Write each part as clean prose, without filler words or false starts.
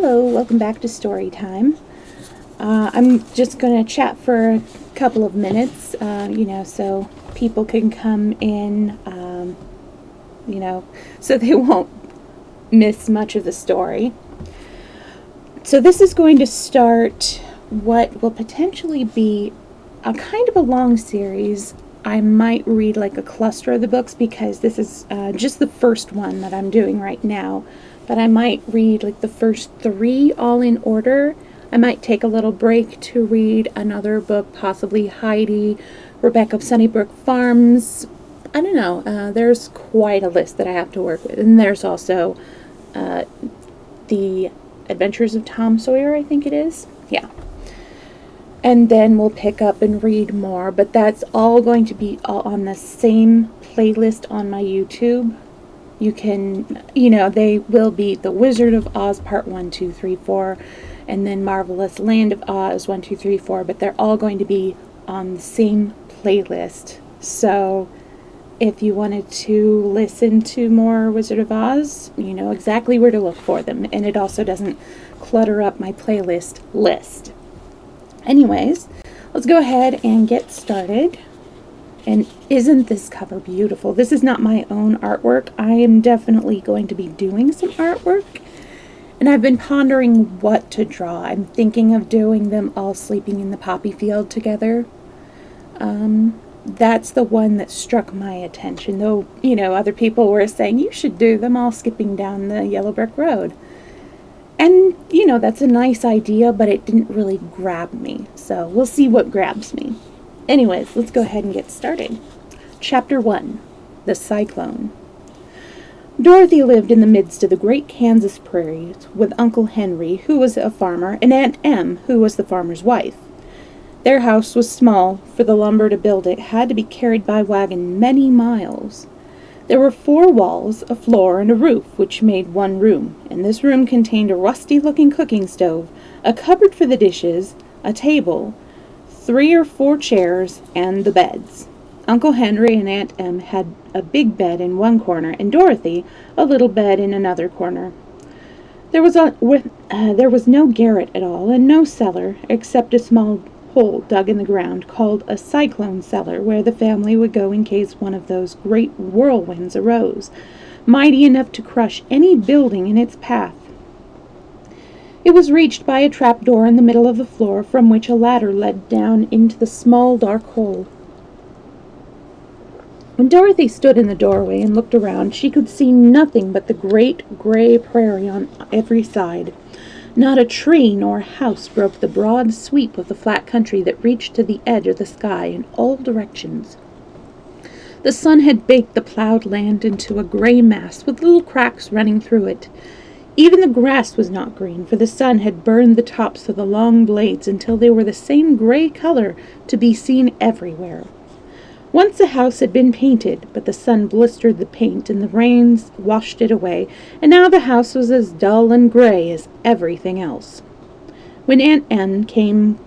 Hello, welcome back to Storytime. I'm just going to chat for a couple of minutes, so people can come in, so they won't miss much of the story. So this is going to start what will potentially be a kind of a long series. I might read like a cluster of the books because this is just the first one that I'm doing right now. But I might read like the first 3 all in order. I might take a little break to read another book, possibly Heidi, Rebecca of Sunnybrook Farms. I don't know. There's quite a list that I have to work with. And there's also The Adventures of Tom Sawyer, I think it is. Yeah. And then we'll pick up and read more. But that's all going to be all on the same playlist on my YouTube. You can, they will be The Wizard of Oz Part 1, 2, 3, 4, and then Marvelous Land of Oz 1, 2, 3, 4, but they're all going to be on the same playlist. So if you wanted to listen to more Wizard of Oz, you know exactly where to look for them, and it also doesn't clutter up my playlist list. Anyways, let's go ahead and get started. And isn't this cover beautiful? This is not my own artwork. I am definitely going to be doing some artwork. And I've been pondering what to draw. I'm thinking of doing them all sleeping in the poppy field together. That's the one that struck my attention. Though, other people were saying, you should do them all skipping down the yellow brick road. And, that's a nice idea, but it didn't really grab me. So we'll see what grabs me. Anyways, let's go ahead and get started. Chapter 1, The Cyclone. Dorothy lived in the midst of the great Kansas prairies with Uncle Henry, who was a farmer, and Aunt Em, who was the farmer's wife. Their house was small, for the lumber to build it had to be carried by wagon many miles. There were 4 walls, a floor, and a roof, which made one room, and this room contained a rusty-looking cooking stove, a cupboard for the dishes, a table, 3 or 4 chairs, and the beds. Uncle Henry and Aunt Em had a big bed in one corner, and Dorothy a little bed in another corner. There was no garret at all, and no cellar, except a small hole dug in the ground called a cyclone cellar, where the family would go in case one of those great whirlwinds arose, mighty enough to crush any building in its path. It was reached by a trap-door in the middle of the floor, from which a ladder led down into the small dark hole. When Dorothy stood in the doorway and looked around, she could see nothing but the great gray prairie on every side. Not a tree nor a house broke the broad sweep of the flat country that reached to the edge of the sky in all directions. The sun had baked the plowed land into a gray mass with little cracks running through it. Even the grass was not green, for the sun had burned the tops of the long blades until they were the same gray color to be seen everywhere. Once the house had been painted, but the sun blistered the paint and the rains washed it away, and now the house was as dull and gray as everything else. When Aunt Em came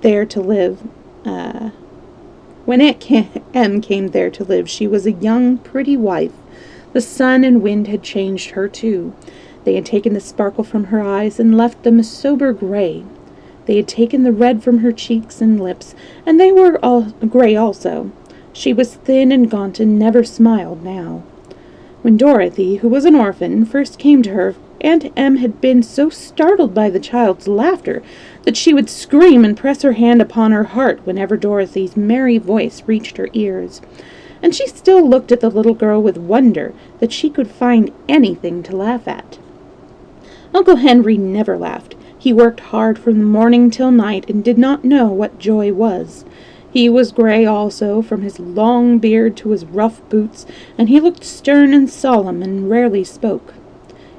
there to live, she was a young, pretty wife. The sun and wind had changed her too. They had taken the sparkle from her eyes and left them a sober gray. They had taken the red from her cheeks and lips, and they were all gray also. She was thin and gaunt and never smiled now. When Dorothy, who was an orphan, first came to her, Aunt Em had been so startled by the child's laughter that she would scream and press her hand upon her heart whenever Dorothy's merry voice reached her ears. And she still looked at the little girl with wonder that she could find anything to laugh at. Uncle Henry never laughed. He worked hard from morning till night and did not know what joy was. He was gray also, from his long beard to his rough boots, and he looked stern and solemn and rarely spoke.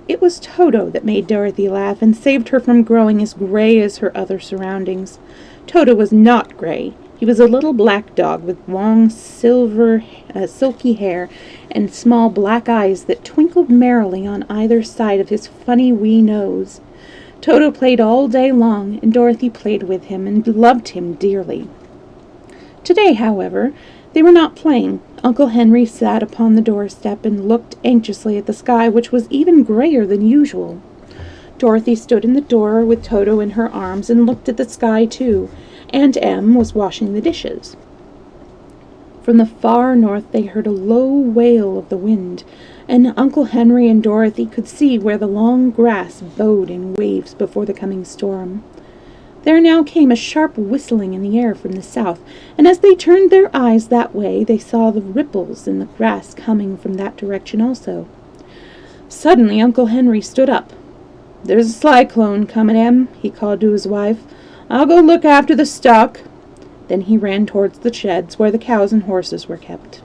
It was Toto that made Dorothy laugh and saved her from growing as gray as her other surroundings. Toto was not gray. He was a little black dog with long silky hair and small black eyes that twinkled merrily on either side of his funny wee nose. Toto played all day long, and Dorothy played with him and loved him dearly. Today, however, they were not playing. Uncle Henry sat upon the doorstep and looked anxiously at the sky, which was even grayer than usual. Dorothy stood in the door with Toto in her arms and looked at the sky, too. Aunt Em was washing the dishes. From the far north they heard a low wail of the wind, and Uncle Henry and Dorothy could see where the long grass bowed in waves before the coming storm. There now came a sharp whistling in the air from the south, and as they turned their eyes that way, they saw the ripples in the grass coming from that direction also. Suddenly Uncle Henry stood up. "There's a cyclone coming, Em," he called to his wife. "I'll go look after the stock." Then he ran towards the sheds where the cows and horses were kept.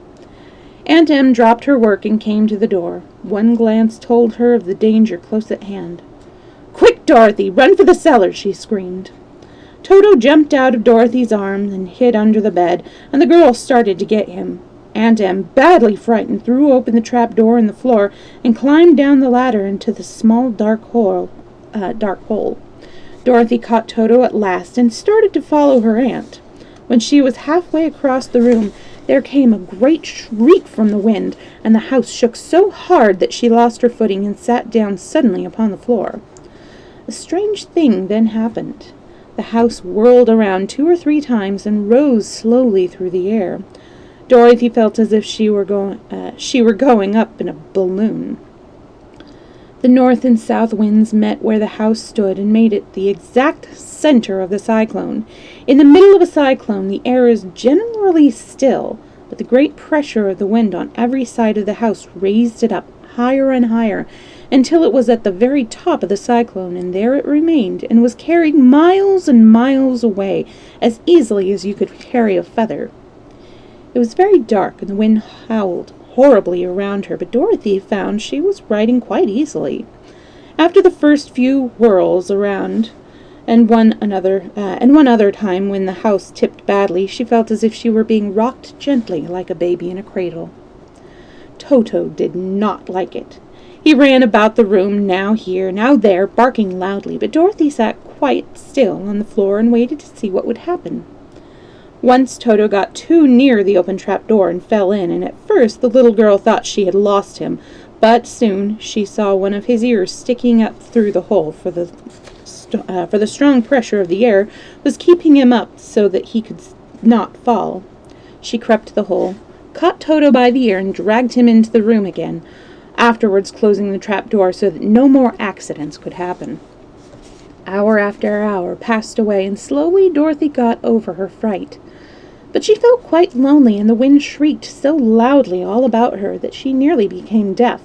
Aunt Em dropped her work and came to the door. One glance told her of the danger close at hand. "Quick, Dorothy, run for the cellar!" she screamed. Toto jumped out of Dorothy's arms and hid under the bed, and the girl started to get him. Aunt Em, badly frightened, threw open the trap door in the floor and climbed down the ladder into the small dark hole. Dorothy caught Toto at last and started to follow her aunt. When she was halfway across the room, there came a great shriek from the wind, and the house shook so hard that she lost her footing and sat down suddenly upon the floor. A strange thing then happened. The house whirled around 2 or 3 times and rose slowly through the air. Dorothy felt as if she were going up in a balloon. The north and south winds met where the house stood and made it the exact center of the cyclone. In the middle of a cyclone, the air is generally still, but the great pressure of the wind on every side of the house raised it up higher and higher until it was at the very top of the cyclone, and there it remained and was carried miles and miles away as easily as you could carry a feather. It was very dark, and the wind howled horribly around her, but Dorothy found she was riding quite easily. After the first few whirls around, and one other time when the house tipped badly, she felt as if she were being rocked gently like a baby in a cradle. Toto did not like it. He ran about the room, now here, now there, barking loudly, but Dorothy sat quite still on the floor and waited to see what would happen. Once Toto got too near the open trap-door and fell in, and at first the little girl thought she had lost him, but soon she saw one of his ears sticking up through the hole, for the strong pressure of the air was keeping him up so that he could not fall. She crept to the hole, caught Toto by the ear, and dragged him into the room again, afterwards closing the trap-door so that no more accidents could happen. Hour after hour passed away, and slowly Dorothy got over her fright. But she felt quite lonely, and the wind shrieked so loudly all about her that she nearly became deaf.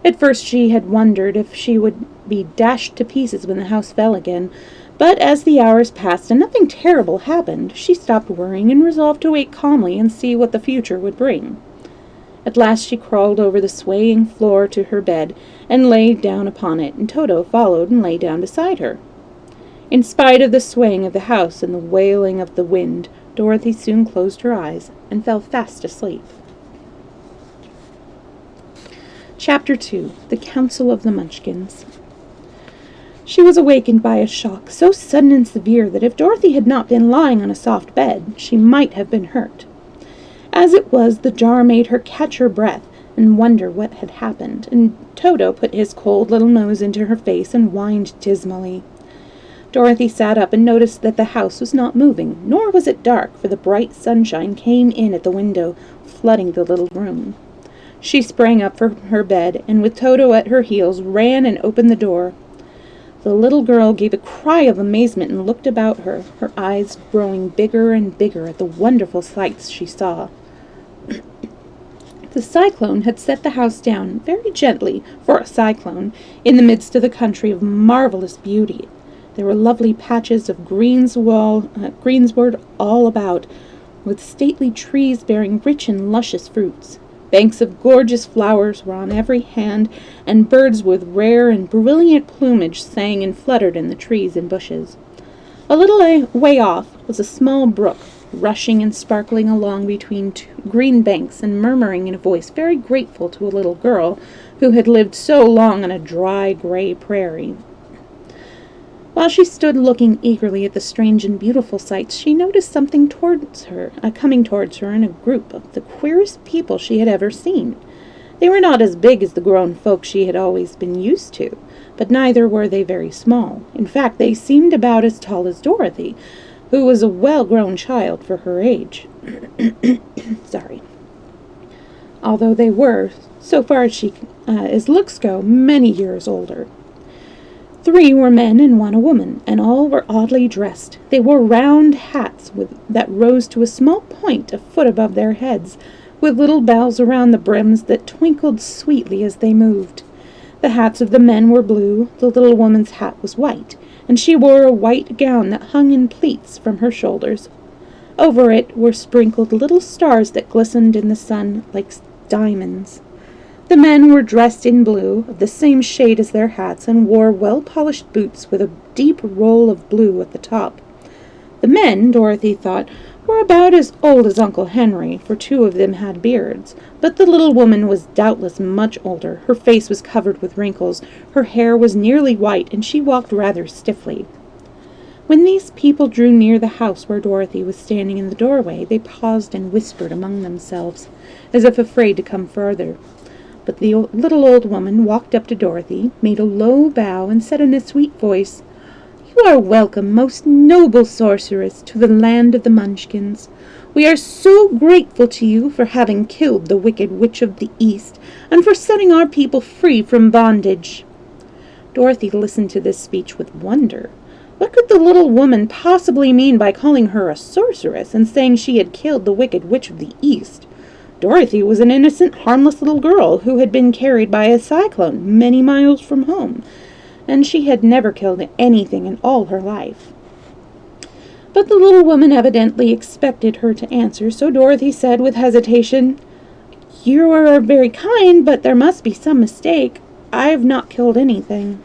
At first she had wondered if she would be dashed to pieces when the house fell again, but as the hours passed and nothing terrible happened, she stopped worrying and resolved to wait calmly and see what the future would bring. At last she crawled over the swaying floor to her bed and lay down upon it, and Toto followed and lay down beside her. In spite of the swaying of the house and the wailing of the wind, Dorothy soon closed her eyes and fell fast asleep. Chapter 2. The Council of the Munchkins. She was awakened by a shock so sudden and severe that if Dorothy had not been lying on a soft bed, she might have been hurt. As it was, the jar made her catch her breath and wonder what had happened, and Toto put his cold little nose into her face and whined dismally. Dorothy sat up and noticed that the house was not moving, nor was it dark, for the bright sunshine came in at the window, flooding the little room. She sprang up from her bed, and with Toto at her heels, ran and opened the door. The little girl gave a cry of amazement and looked about her, her eyes growing bigger and bigger at the wonderful sights she saw. The cyclone had set the house down, very gently, for a cyclone, in the midst of the country of marvelous beauty. There were lovely patches of greensward all about, with stately trees bearing rich and luscious fruits. Banks of gorgeous flowers were on every hand, and birds with rare and brilliant plumage sang and fluttered in the trees and bushes. A little way off was a small brook, rushing and sparkling along between two green banks and murmuring in a voice very grateful to a little girl who had lived so long on a dry, gray prairie. While she stood looking eagerly at the strange and beautiful sights, she noticed something coming towards her in a group of the queerest people she had ever seen. They were not as big as the grown folk she had always been used to, but neither were they very small. In fact, they seemed about as tall as Dorothy, who was a well-grown child for her age. Sorry. Although they were, so far as looks go, many years older. 3 were men and 1 a woman, and all were oddly dressed. They wore round hats that rose to a small point a foot above their heads, with little bells around the brims that twinkled sweetly as they moved. The hats of the men were blue, the little woman's hat was white, and she wore a white gown that hung in pleats from her shoulders. Over it were sprinkled little stars that glistened in the sun like diamonds. The men were dressed in blue, of the same shade as their hats, and wore well-polished boots with a deep roll of blue at the top. The men, Dorothy thought, were about as old as Uncle Henry, for 2 of them had beards, but the little woman was doubtless much older. Her face was covered with wrinkles, her hair was nearly white, and she walked rather stiffly. When these people drew near the house where Dorothy was standing in the doorway, they paused and whispered among themselves, as if afraid to come further. But the little old woman walked up to Dorothy, made a low bow, and said in a sweet voice, "You are welcome, most noble sorceress, to the land of the Munchkins. We are so grateful to you for having killed the wicked witch of the East, and for setting our people free from bondage." Dorothy listened to this speech with wonder. What could the little woman possibly mean by calling her a sorceress and saying she had killed the wicked witch of the East? Dorothy was an innocent, harmless little girl who had been carried by a cyclone many miles from home, and she had never killed anything in all her life. But the little woman evidently expected her to answer, so Dorothy said with hesitation, "You are very kind, but there must be some mistake. I have not killed anything."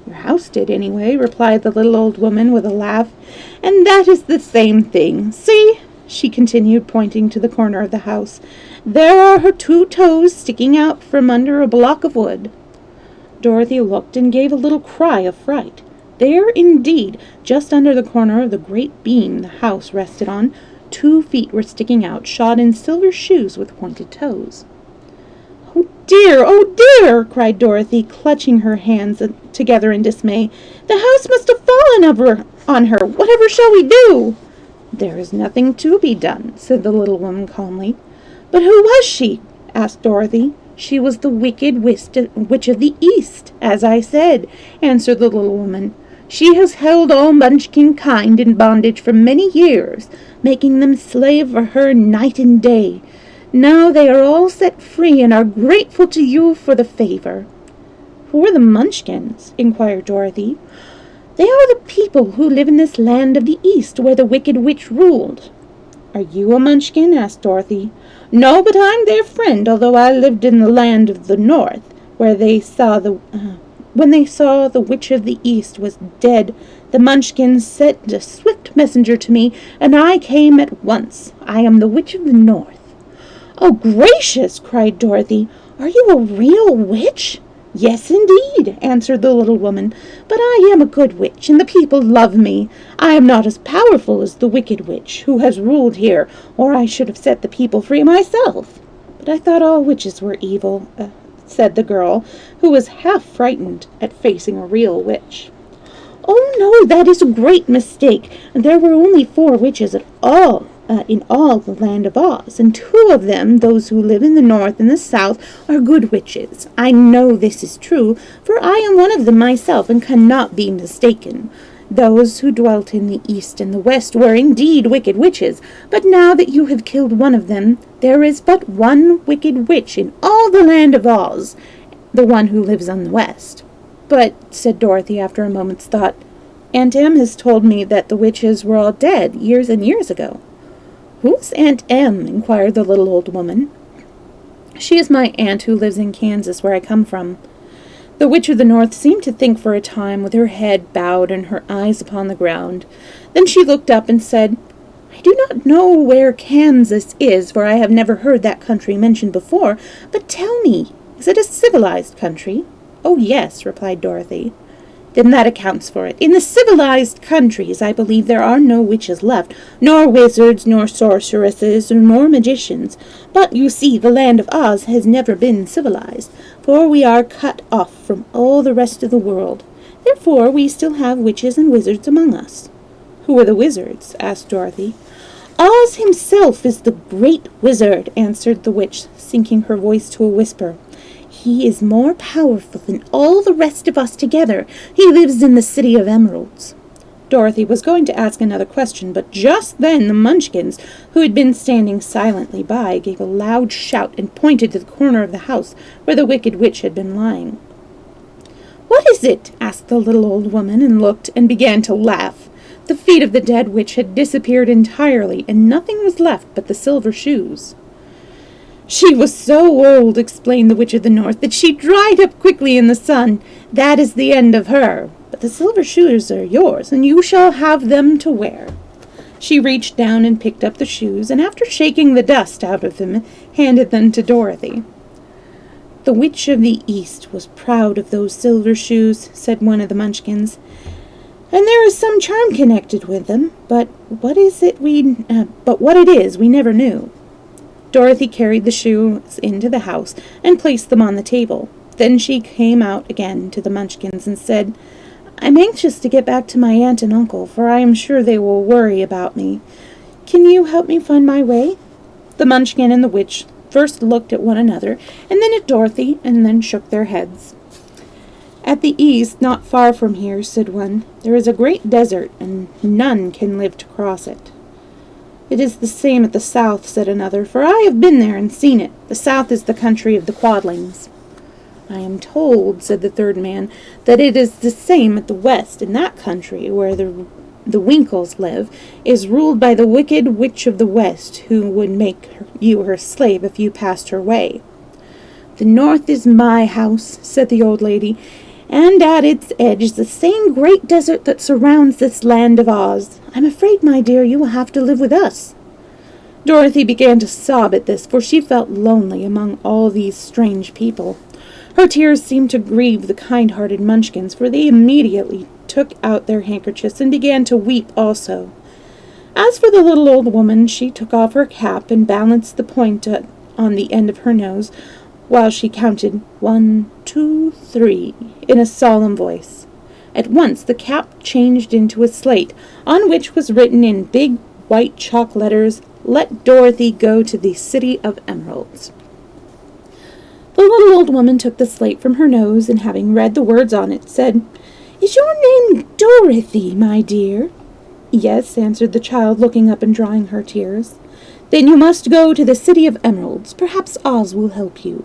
"Your house did, anyway," replied the little old woman with a laugh, "and that is the same thing. See," she continued, pointing to the corner of the house, "there are her 2 toes sticking out from under a block of wood." Dorothy looked and gave a little cry of fright. There, indeed, just under the corner of the great beam the house rested on, 2 feet were sticking out, shod in silver shoes with pointed toes. "Oh dear, oh dear!" cried Dorothy, clutching her hands together in dismay. "The house must have fallen on her. Whatever shall we do?" "There is nothing to be done," said the little woman calmly. "But who was she?" asked Dorothy. "She was the wicked witch of the East, as I said," answered the little woman. "She has held all Munchkin kind in bondage for many years, making them slave for her night and day. Now they are all set free and are grateful to you for the favor." "Who are the Munchkins?" inquired Dorothy. "They are the people who live in this land of the East where the wicked witch ruled." "Are you a Munchkin?" asked Dorothy. "No, but I'm their friend, although I lived in the land of the North, where when they saw the witch of the East was dead, the Munchkins sent a swift messenger to me, and I came at once. I am the witch of the North." "Oh, gracious!" cried Dorothy. "Are you a real witch?" "Yes, indeed," answered the little woman, "but I am a good witch, and the people love me. I am not as powerful as the wicked witch who has ruled here, or I should have set the people free myself." "But I thought all witches were evil," said the girl, who was half frightened at facing a real witch. "Oh, no, that is a great mistake. There were only 4 witches in all the land of Oz, and 2 of them, those who live in the North and the South, are good witches. I know this is true, for I am one of them myself and cannot be mistaken. Those who dwelt in the East and the West were indeed wicked witches, but now that you have killed one of them, there is but one wicked witch in all the land of Oz, the one who lives on the West." "But," said Dorothy after a moment's thought, "Aunt Em has told me that the witches were all dead years and years ago." "Who's Aunt Em?" inquired the little old woman. "She is my aunt who lives in Kansas, where I come from." The witch of the North seemed to think for a time, with her head bowed and her eyes upon the ground. Then she looked up and said, "I do not know where Kansas is, for I have never heard that country mentioned before, but tell me, is it a civilized country?" "Oh, yes," replied Dorothy. Then that accounts for it. In the civilized countries, I believe there are no witches left, nor wizards, nor sorceresses, nor magicians. But, you see, the land of Oz has never been civilized, for we are cut off from all the rest of the world. Therefore, we still have witches and wizards among us." "Who are the wizards?" asked Dorothy. "Oz himself is the great wizard," answered the witch, sinking her voice to a whisper. "He is more powerful than all the rest of us together. He lives in the City of Emeralds." Dorothy was going to ask another question, but just then the Munchkins, who had been standing silently by, gave a loud shout and pointed to the corner of the house where the wicked witch had been lying. "What is it?" asked the little old woman, and looked and began to laugh. The feet of the dead witch had disappeared entirely, and nothing was left but the silver shoes. "She was so old," explained the Witch of the North, "that she dried up quickly in the sun. That is the end of her. But the silver shoes are yours, and you shall have them to wear." She reached down and picked up the shoes, and after shaking the dust out of them, handed them to Dorothy. "The Witch of the East was proud of those silver shoes," said one of the Munchkins, "and there is some charm connected with them, but what it is we never knew." Dorothy carried the shoes into the house and placed them on the table. Then she came out again to the Munchkins and said, "I'm anxious to get back to my aunt and uncle, for I am sure they will worry about me. Can you help me find my way?" The Munchkin and the witch first looked at one another, and then at Dorothy, and then shook their heads. "At the east, not far from here," said one, "there is a great desert, and none can live to cross it." "It is the same at the south," said another, "for I have been there and seen it. The south is the country of the Quadlings." "I am told," said the third man, "that it is the same at the west, and that country, where the Winkles live, is ruled by the wicked witch of the west, who would make you her slave if you passed her way." "The north is my house," said the old lady, "and at its edge is the same great desert that surrounds this land of Oz. I'm afraid, my dear, you will have to live with us." Dorothy began to sob at this, for she felt lonely among all these strange people. Her tears seemed to grieve the kind-hearted Munchkins, for they immediately took out their handkerchiefs and began to weep also. As for the little old woman, she took off her cap and balanced the point on the end of her nose, while she counted 1, 2, 3 in a solemn voice. At once the cap changed into a slate, on which was written in big white chalk letters, "Let Dorothy go to the City of Emeralds." The little old woman took the slate from her nose, and having read the words on it, said, "Is your name Dorothy, my dear?" "Yes," answered the child, looking up and drying her tears. "Then you must go to the City of Emeralds. Perhaps Oz will help you."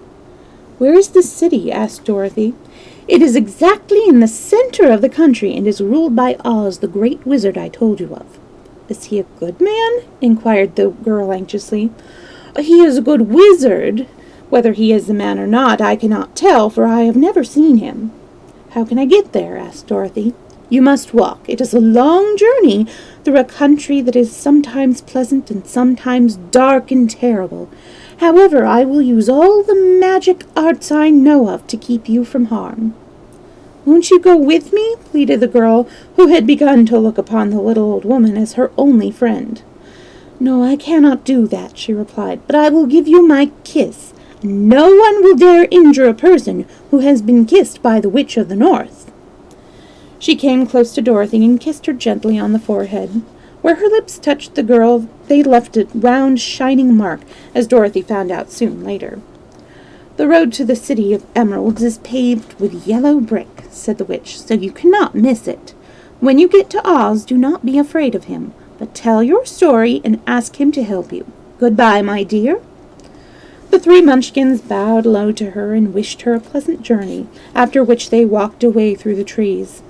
"Where is the city?" asked Dorothy. "It is exactly in the center of the country, and is ruled by Oz, the great wizard I told you of." "Is he a good man?" inquired the girl anxiously. "He is a good wizard. Whether he is a man or not, I cannot tell, for I have never seen him." "How can I get there?" asked Dorothy. "You must walk. It is a long journey through a country that is sometimes pleasant and sometimes dark and terrible. However, I will use all the magic arts I know of to keep you from harm." "Won't you go with me?" pleaded the girl, who had begun to look upon the little old woman as her only friend. "No, I cannot do that," she replied, "but I will give you my kiss. No one will dare injure a person who has been kissed by the Witch of the North." She came close to Dorothy and kissed her gently on the forehead. Where her lips touched the girl, they left a round, shining mark, as Dorothy found out soon later. "The road to the City of Emeralds is paved with yellow brick," said the witch, "so you cannot miss it. When you get to Oz, do not be afraid of him, but tell your story and ask him to help you. Goodbye, my dear." The three Munchkins bowed low to her and wished her a pleasant journey, after which they walked away through the trees.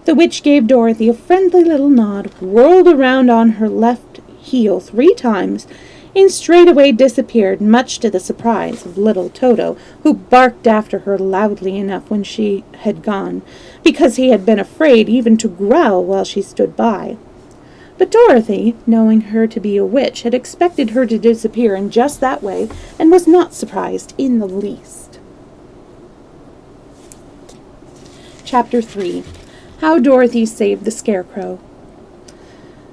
The witch gave Dorothy a friendly little nod, whirled around on her left heel 3 times, and straightway disappeared, much to the surprise of little Toto, who barked after her loudly enough when she had gone, because he had been afraid even to growl while she stood by. But Dorothy, knowing her to be a witch, had expected her to disappear in just that way, and was not surprised in the least. Chapter 3. How Dorothy Saved the Scarecrow.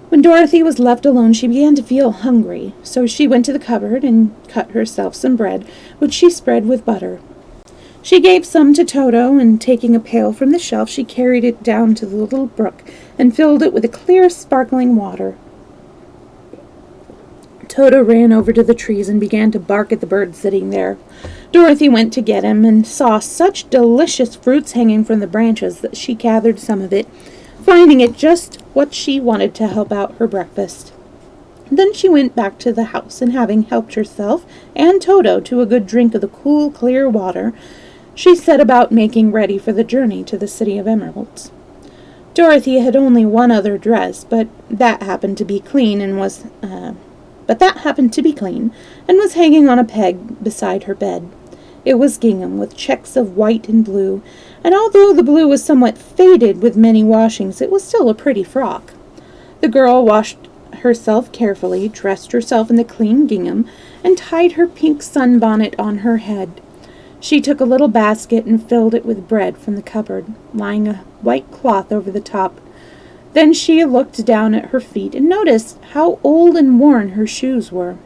When Dorothy was left alone, she began to feel hungry, so she went to the cupboard and cut herself some bread, which she spread with butter. She gave some to Toto, and taking a pail from the shelf, she carried it down to the little brook and filled it with a clear, sparkling water. Toto ran over to the trees and began to bark at the bird sitting there. Dorothy went to get him and saw such delicious fruits hanging from the branches that she gathered some of it, finding it just what she wanted to help out her breakfast. Then she went back to the house, and having helped herself and Toto to a good drink of the cool, clear water, she set about making ready for the journey to the City of Emeralds. Dorothy had only one other dress, but that happened to be clean and was hanging on a peg beside her bed. It was gingham with checks of white and blue, and although the blue was somewhat faded with many washings, it was still a pretty frock. The girl washed herself carefully, dressed herself in the clean gingham, and tied her pink sunbonnet on her head. She took a little basket and filled it with bread from the cupboard, lying a white cloth over the top. Then she looked down at her feet and noticed how old and worn her shoes were.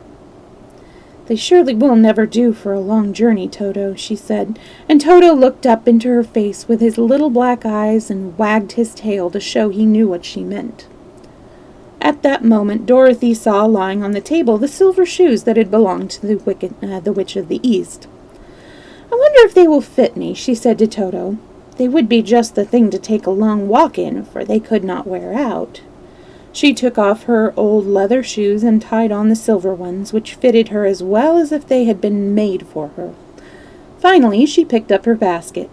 "They surely will never do for a long journey, Toto," she said, and Toto looked up into her face with his little black eyes and wagged his tail to show he knew what she meant. At that moment, Dorothy saw lying on the table the silver shoes that had belonged to the Witch of the East. "I wonder if they will fit me," she said to Toto. "They would be just the thing to take a long walk in, for they could not wear out." She took off her old leather shoes and tied on the silver ones, which fitted her as well as if they had been made for her. Finally, she picked up her basket.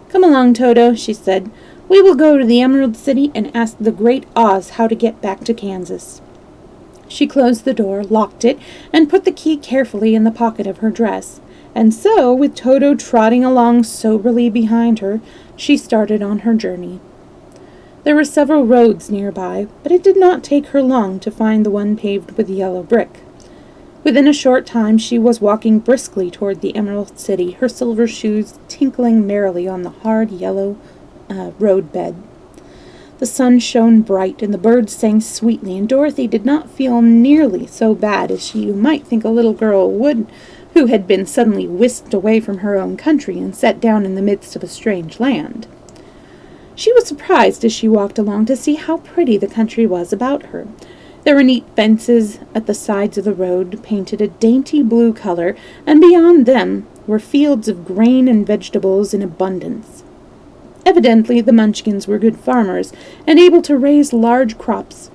"Come along, Toto," she said. "We will go to the Emerald City and ask the Great Oz how to get back to Kansas." She closed the door, locked it, and put the key carefully in the pocket of her dress. And so, with Toto trotting along soberly behind her, she started on her journey. There were several roads nearby, but it did not take her long to find the one paved with yellow brick. Within a short time she was walking briskly toward the Emerald City, her silver shoes tinkling merrily on the hard yellow road bed. The sun shone bright, and the birds sang sweetly, and Dorothy did not feel nearly so bad as you might think a little girl would who had been suddenly whisked away from her own country and set down in the midst of a strange land. She was surprised as she walked along to see how pretty the country was about her. There were neat fences at the sides of the road, painted a dainty blue color, and beyond them were fields of grain and vegetables in abundance. Evidently the Munchkins were good farmers and able to raise large crops.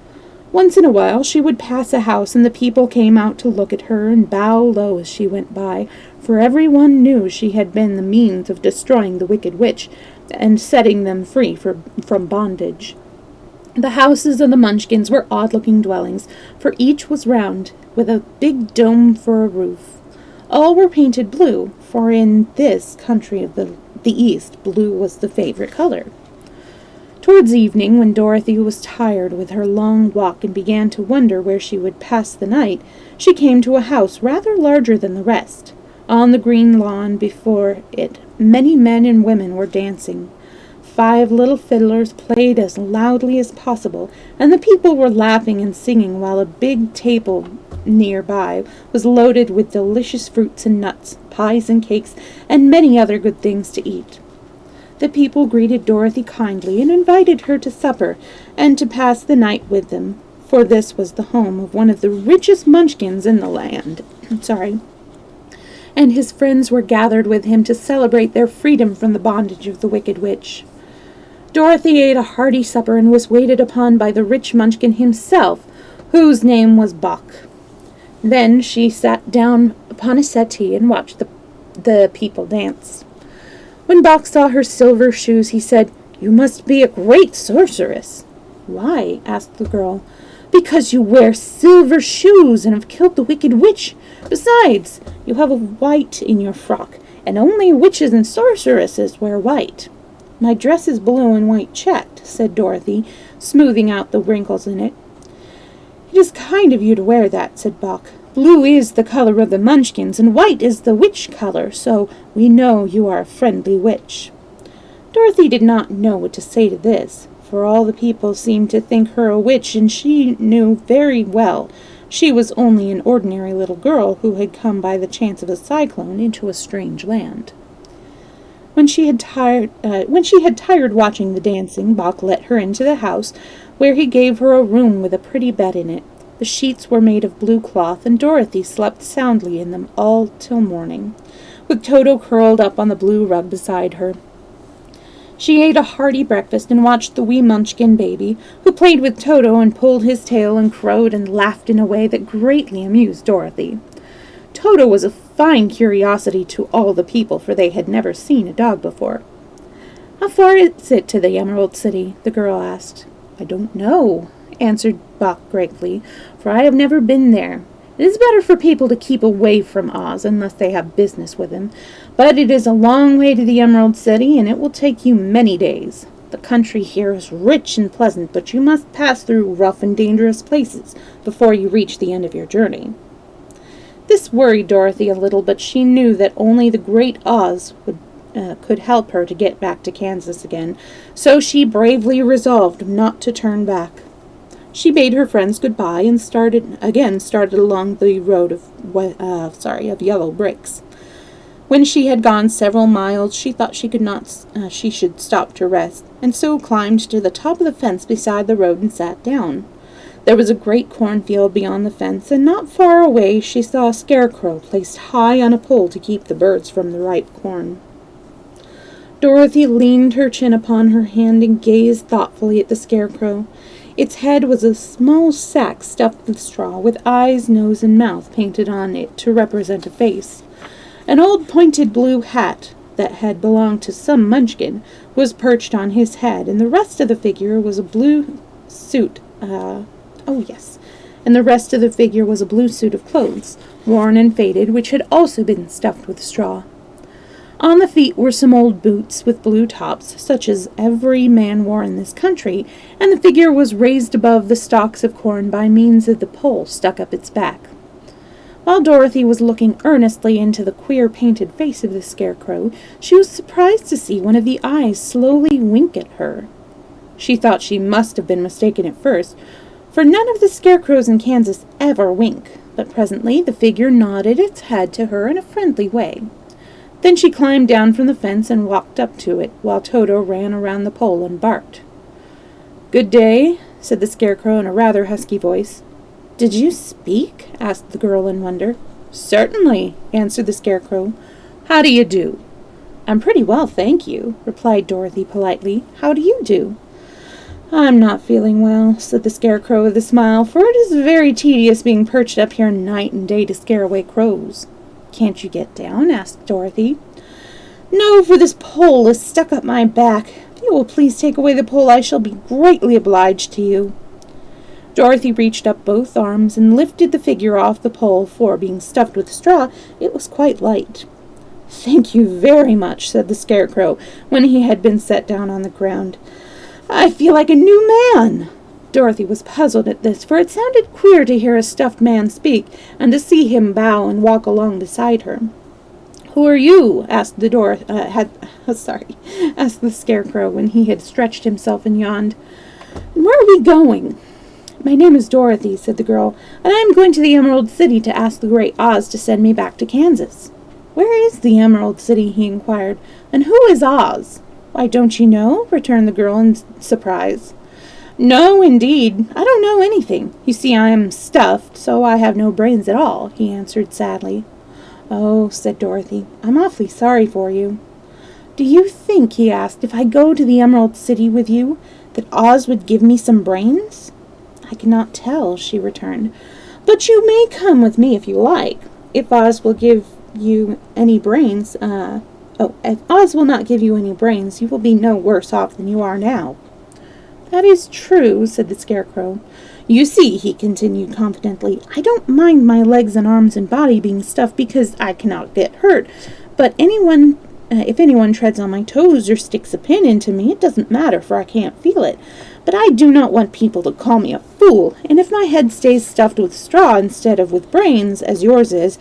Once in a while she would pass a house, and the people came out to look at her and bow low as she went by, for everyone knew she had been the means of destroying the wicked witch and setting them free from bondage. The houses of the Munchkins were odd-looking dwellings, for each was round, with a big dome for a roof. All were painted blue, for in this country of the East, blue was the favorite color. Towards evening, when Dorothy was tired with her long walk and began to wonder where she would pass the night, she came to a house rather larger than the rest. On the green lawn before it, many men and women were dancing. 5 little fiddlers played as loudly as possible, and the people were laughing and singing while a big table nearby was loaded with delicious fruits and nuts, pies and cakes, and many other good things to eat. The people greeted Dorothy kindly and invited her to supper and to pass the night with them, for this was the home of one of the richest Munchkins in the land. And his friends were gathered with him to celebrate their freedom from the bondage of the Wicked Witch. Dorothy ate a hearty supper and was waited upon by the rich Munchkin himself, whose name was Bock. Then she sat down upon a settee and watched the people dance. When Bock saw her silver shoes, he said, "You must be a great sorceress." "Why?" asked the girl. "Because you wear silver shoes and have killed the wicked witch. Besides, you have a white in your frock, and only witches and sorceresses wear white." "My dress is blue and white checked," said Dorothy, smoothing out the wrinkles in it. "It is kind of you to wear that," said Bock. "Blue is the color of the Munchkins, and white is the witch color, so we know you are a friendly witch." Dorothy did not know what to say to this, for all the people seemed to think her a witch, and she knew very well she was only an ordinary little girl who had come by the chance of a cyclone into a strange land. When she had tired watching the dancing, Bach let her into the house, where he gave her a room with a pretty bed in it. The sheets were made of blue cloth, and Dorothy slept soundly in them all till morning, with Toto curled up on the blue rug beside her. She ate a hearty breakfast and watched the wee Munchkin baby, who played with Toto and pulled his tail and crowed and laughed in a way that greatly amused Dorothy. Toto was a fine curiosity to all the people, for they had never seen a dog before. "How far is it to the Emerald City?" the girl asked. "I don't know," answered Bach gravely, "for I have never been there. It is better for people to keep away from Oz unless they have business with him, but it is a long way to the Emerald City, and it will take you many days. The country here is rich and pleasant, but you must pass through rough and dangerous places before you reach the end of your journey." This worried Dorothy a little, but she knew that only the great Oz could help her to get back to Kansas again, so she bravely resolved not to turn back. She bade her friends goodbye and started along the road of yellow bricks. When she had gone several miles, she thought she should stop to rest, and so climbed to the top of the fence beside the road and sat down. There was a great cornfield beyond the fence, and not far away she saw a scarecrow placed high on a pole to keep the birds from the ripe corn. Dorothy leaned her chin upon her hand and gazed thoughtfully at the scarecrow. Its head was a small sack stuffed with straw, with eyes, nose, and mouth painted on it to represent a face. An old pointed blue hat that had belonged to some Munchkin was perched on his head, and the rest of the figure was a blue suit of clothes, worn and faded, which had also been stuffed with straw. On the feet were some old boots with blue tops, such as every man wore in this country, and the figure was raised above the stalks of corn by means of the pole stuck up its back. While Dorothy was looking earnestly into the queer painted face of the scarecrow, she was surprised to see one of the eyes slowly wink at her. She thought she must have been mistaken at first, for none of the scarecrows in Kansas ever wink, but presently the figure nodded its head to her in a friendly way. Then she climbed down from the fence and walked up to it, while Toto ran around the pole and barked. "Good day," said the scarecrow in a rather husky voice. "Did you speak?" asked the girl in wonder. "Certainly," answered the scarecrow. "How do you do?" "I'm pretty well, thank you," replied Dorothy politely. "How do you do?" "I'm not feeling well," said the scarecrow with a smile, "for it is very tedious being perched up here night and day to scare away crows." "Can't you get down?" asked Dorothy. "No, for this pole is stuck up my back. If you will please take away the pole, I shall be greatly obliged to you." Dorothy reached up both arms and lifted the figure off the pole, for, being stuffed with straw, it was quite light. "Thank you very much," said the scarecrow, when he had been set down on the ground. "I feel like a new man." Dorothy was puzzled at this, for it sounded queer to hear a stuffed man speak, and to see him bow and walk along beside her. "Who are you?" asked the scarecrow when he had stretched himself and yawned. "And where are we going?" "My name is Dorothy," said the girl, "and I am going to the Emerald City to ask the great Oz to send me back to Kansas." "Where is the Emerald City?" he inquired. "And who is Oz?" "Why, don't you know?" returned the girl in surprise. "No, indeed. I don't know anything. You see, I am stuffed, so I have no brains at all," he answered sadly. "Oh," said Dorothy, "I'm awfully sorry for you." "Do you think," he asked, "if I go to the Emerald City with you, that Oz would give me some brains?" "I cannot tell," she returned. "But you may come with me if you like. If Oz will give you any brains, if Oz will not give you any brains, you will be no worse off than you are now." "That is true," said the scarecrow. "You see," he continued confidently, "I don't mind my legs and arms and body being stuffed because I cannot get hurt, but if anyone treads on my toes or sticks a pin into me, it doesn't matter, for I can't feel it. But I do not want people to call me a fool, and if my head stays stuffed with straw instead of with brains, as yours is,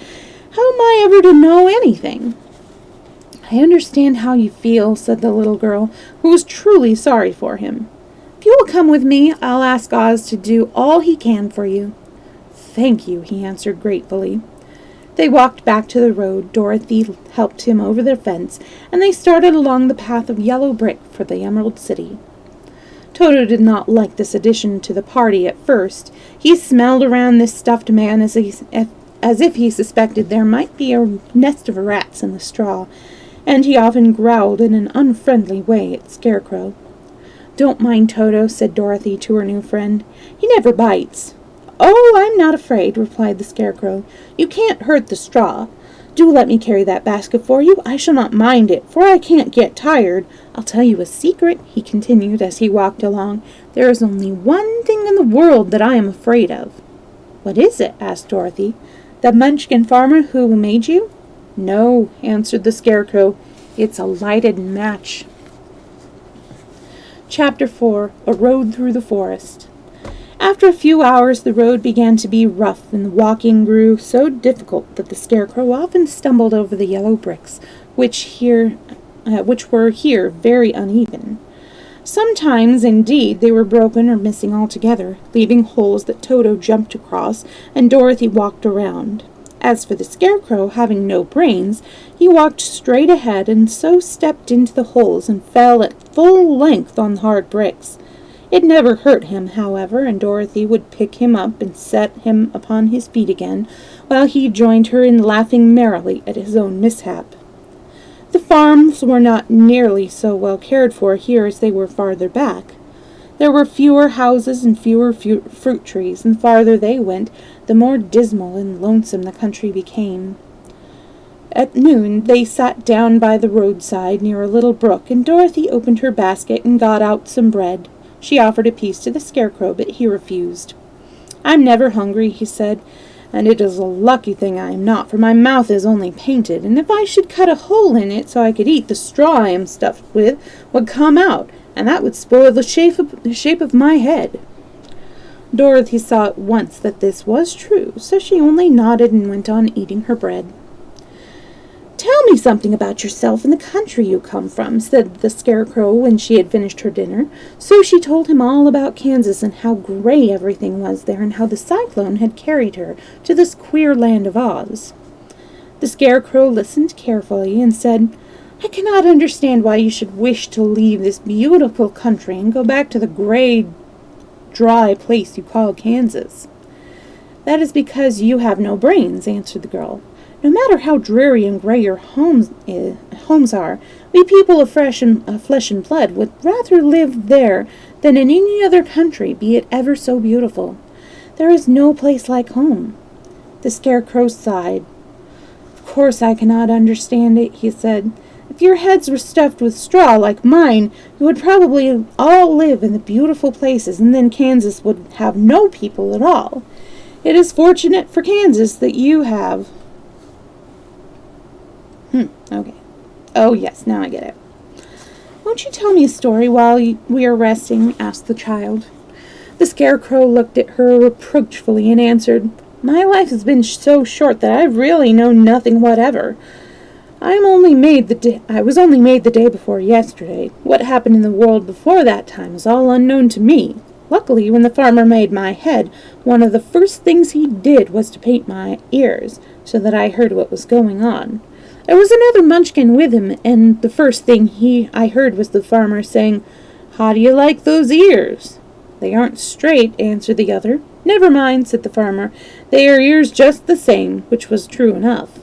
how am I ever to know anything?" I understand how you feel, said the little girl, who was truly sorry for him. If you will come with me, I'll ask Oz to do all he can for you. Thank you, he answered gratefully. They walked back to the road. Dorothy helped him over the fence, and they started along the path of yellow brick for the Emerald City. Toto did not like this addition to the party at first. He smelled around this stuffed man as if he suspected there might be a nest of rats in the straw, and he often growled in an unfriendly way at Scarecrow. Don't mind Toto, said Dorothy to her new friend. He never bites. Oh, I'm not afraid, replied the Scarecrow. You can't hurt the straw. Do let me carry that basket for you. I shall not mind it, for I can't get tired. I'll tell you a secret, he continued as he walked along. There is only one thing in the world that I am afraid of. What is it? Asked Dorothy. The Munchkin farmer who made you? No, answered the Scarecrow. It's a lighted match. Chapter 4. A Road Through the Forest. After a few hours the road began to be rough, and the walking grew so difficult that the Scarecrow often stumbled over the yellow bricks, which were here very uneven. Sometimes, indeed, they were broken or missing altogether, leaving holes that Toto jumped across and Dorothy walked around. As for the Scarecrow, having no brains, he walked straight ahead and so stepped into the holes and fell at full length on the hard bricks. It never hurt him, however, and Dorothy would pick him up and set him upon his feet again, while he joined her in laughing merrily at his own mishap. The farms were not nearly so well cared for here as they were farther back. There were fewer houses and fewer fruit trees, and farther they went, the more dismal and lonesome the country became. At noon they sat down by the roadside near a little brook, and Dorothy opened her basket and got out some bread. She offered a piece to the Scarecrow, but he refused. I'm never hungry, he said, and it is a lucky thing I am not, for my mouth is only painted, and if I should cut a hole in it so I could eat, the straw I am stuffed with would come out, and that would spoil the shape of my head. Dorothy saw at once that this was true, so she only nodded and went on eating her bread. Tell me something about yourself and the country you come from, said the Scarecrow when she had finished her dinner. So she told him all about Kansas and how gray everything was there and how the cyclone had carried her to this queer land of Oz. The Scarecrow listened carefully and said, I cannot understand why you should wish to leave this beautiful country and go back to the gray, dry place you call Kansas. That is because you have no brains, answered the girl. No matter how dreary and gray your homes are, we people of flesh and blood would rather live there than in any other country, be it ever so beautiful. There is no place like home. The Scarecrow sighed. Of course I cannot understand it, he said. If your heads were stuffed with straw like mine, you would probably all live in the beautiful places, and then Kansas would have no people at all. It is fortunate for Kansas that you have... Okay. Oh, yes, now I get it. Won't you tell me a story while we are resting? Asked the child. The Scarecrow looked at her reproachfully and answered, My life has been so short that I really know nothing whatever. I was only made the day before yesterday. What happened in the world before that time is all unknown to me. Luckily, when the farmer made my head, one of the first things he did was to paint my ears, so that I heard what was going on. There was another Munchkin with him, and the first thing I heard was the farmer saying, How do you like those ears? They aren't straight, answered the other. Never mind, said the farmer. They are ears just the same, which was true enough.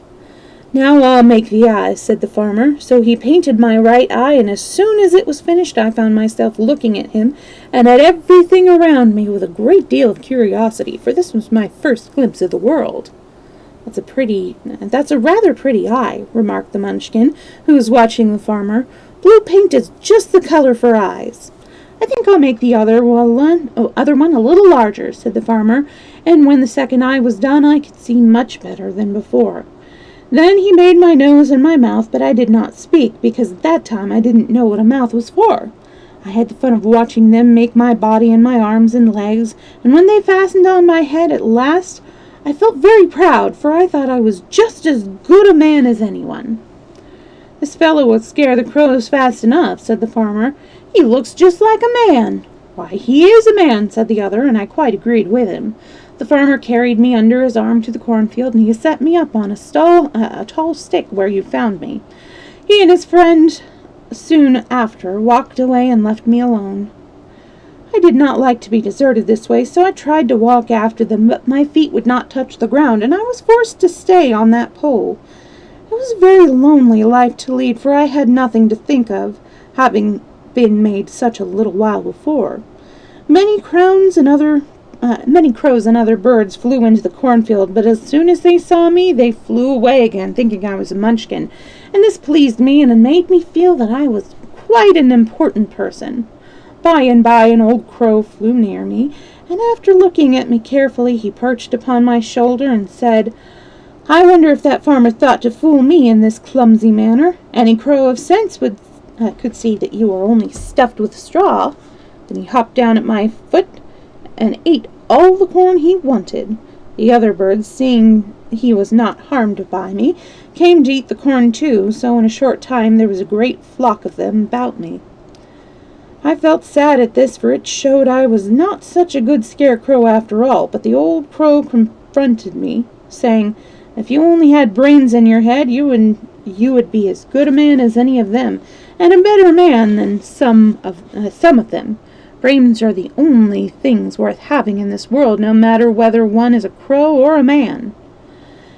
Now I'll make the eyes, said the farmer. So he painted my right eye, and as soon as it was finished I found myself looking at him and at everything around me with a great deal of curiosity, for this was my first glimpse of the world. That's a rather pretty eye, remarked the Munchkin, who was watching the farmer. Blue paint is just the color for eyes. I think I'll make the other one a little larger, said the farmer, and when the second eye was done I could see much better than before. Then he made my nose and my mouth, but I did not speak, because at that time I didn't know what a mouth was for. I had the fun of watching them make my body and my arms and legs, and when they fastened on my head at last, I felt very proud, for I thought I was just as good a man as anyone. "This fellow will scare the crows fast enough," said the farmer. "He looks just like a man." "Why, he is a man," said the other, and I quite agreed with him. The farmer carried me under his arm to the cornfield, and he set me up on a tall stick where you found me. He and his friend soon after walked away and left me alone. I did not like to be deserted this way, so I tried to walk after them, but my feet would not touch the ground, and I was forced to stay on that pole. It was a very lonely life to lead, for I had nothing to think of, having been made such a little while before. Many crows and other birds flew into the cornfield, but as soon as they saw me, they flew away again, thinking I was a munchkin, and this pleased me and made me feel that I was quite an important person. By and by an old crow flew near me, and after looking at me carefully, he perched upon my shoulder and said, "I wonder if that farmer thought to fool me in this clumsy manner. Any crow of sense could see that you are only stuffed with straw." Then he hopped down at my foot and ate all the corn he wanted. The other birds, seeing he was not harmed by me, came to eat the corn too, so in a short time there was a great flock of them about me. I felt sad at this, for it showed I was not such a good scarecrow after all, but the old crow confronted me, saying, "If you only had brains in your head, you would be as good a man as any of them, and a better man than some of them. Brains are the only things worth having in this world, no matter whether one is a crow or a man."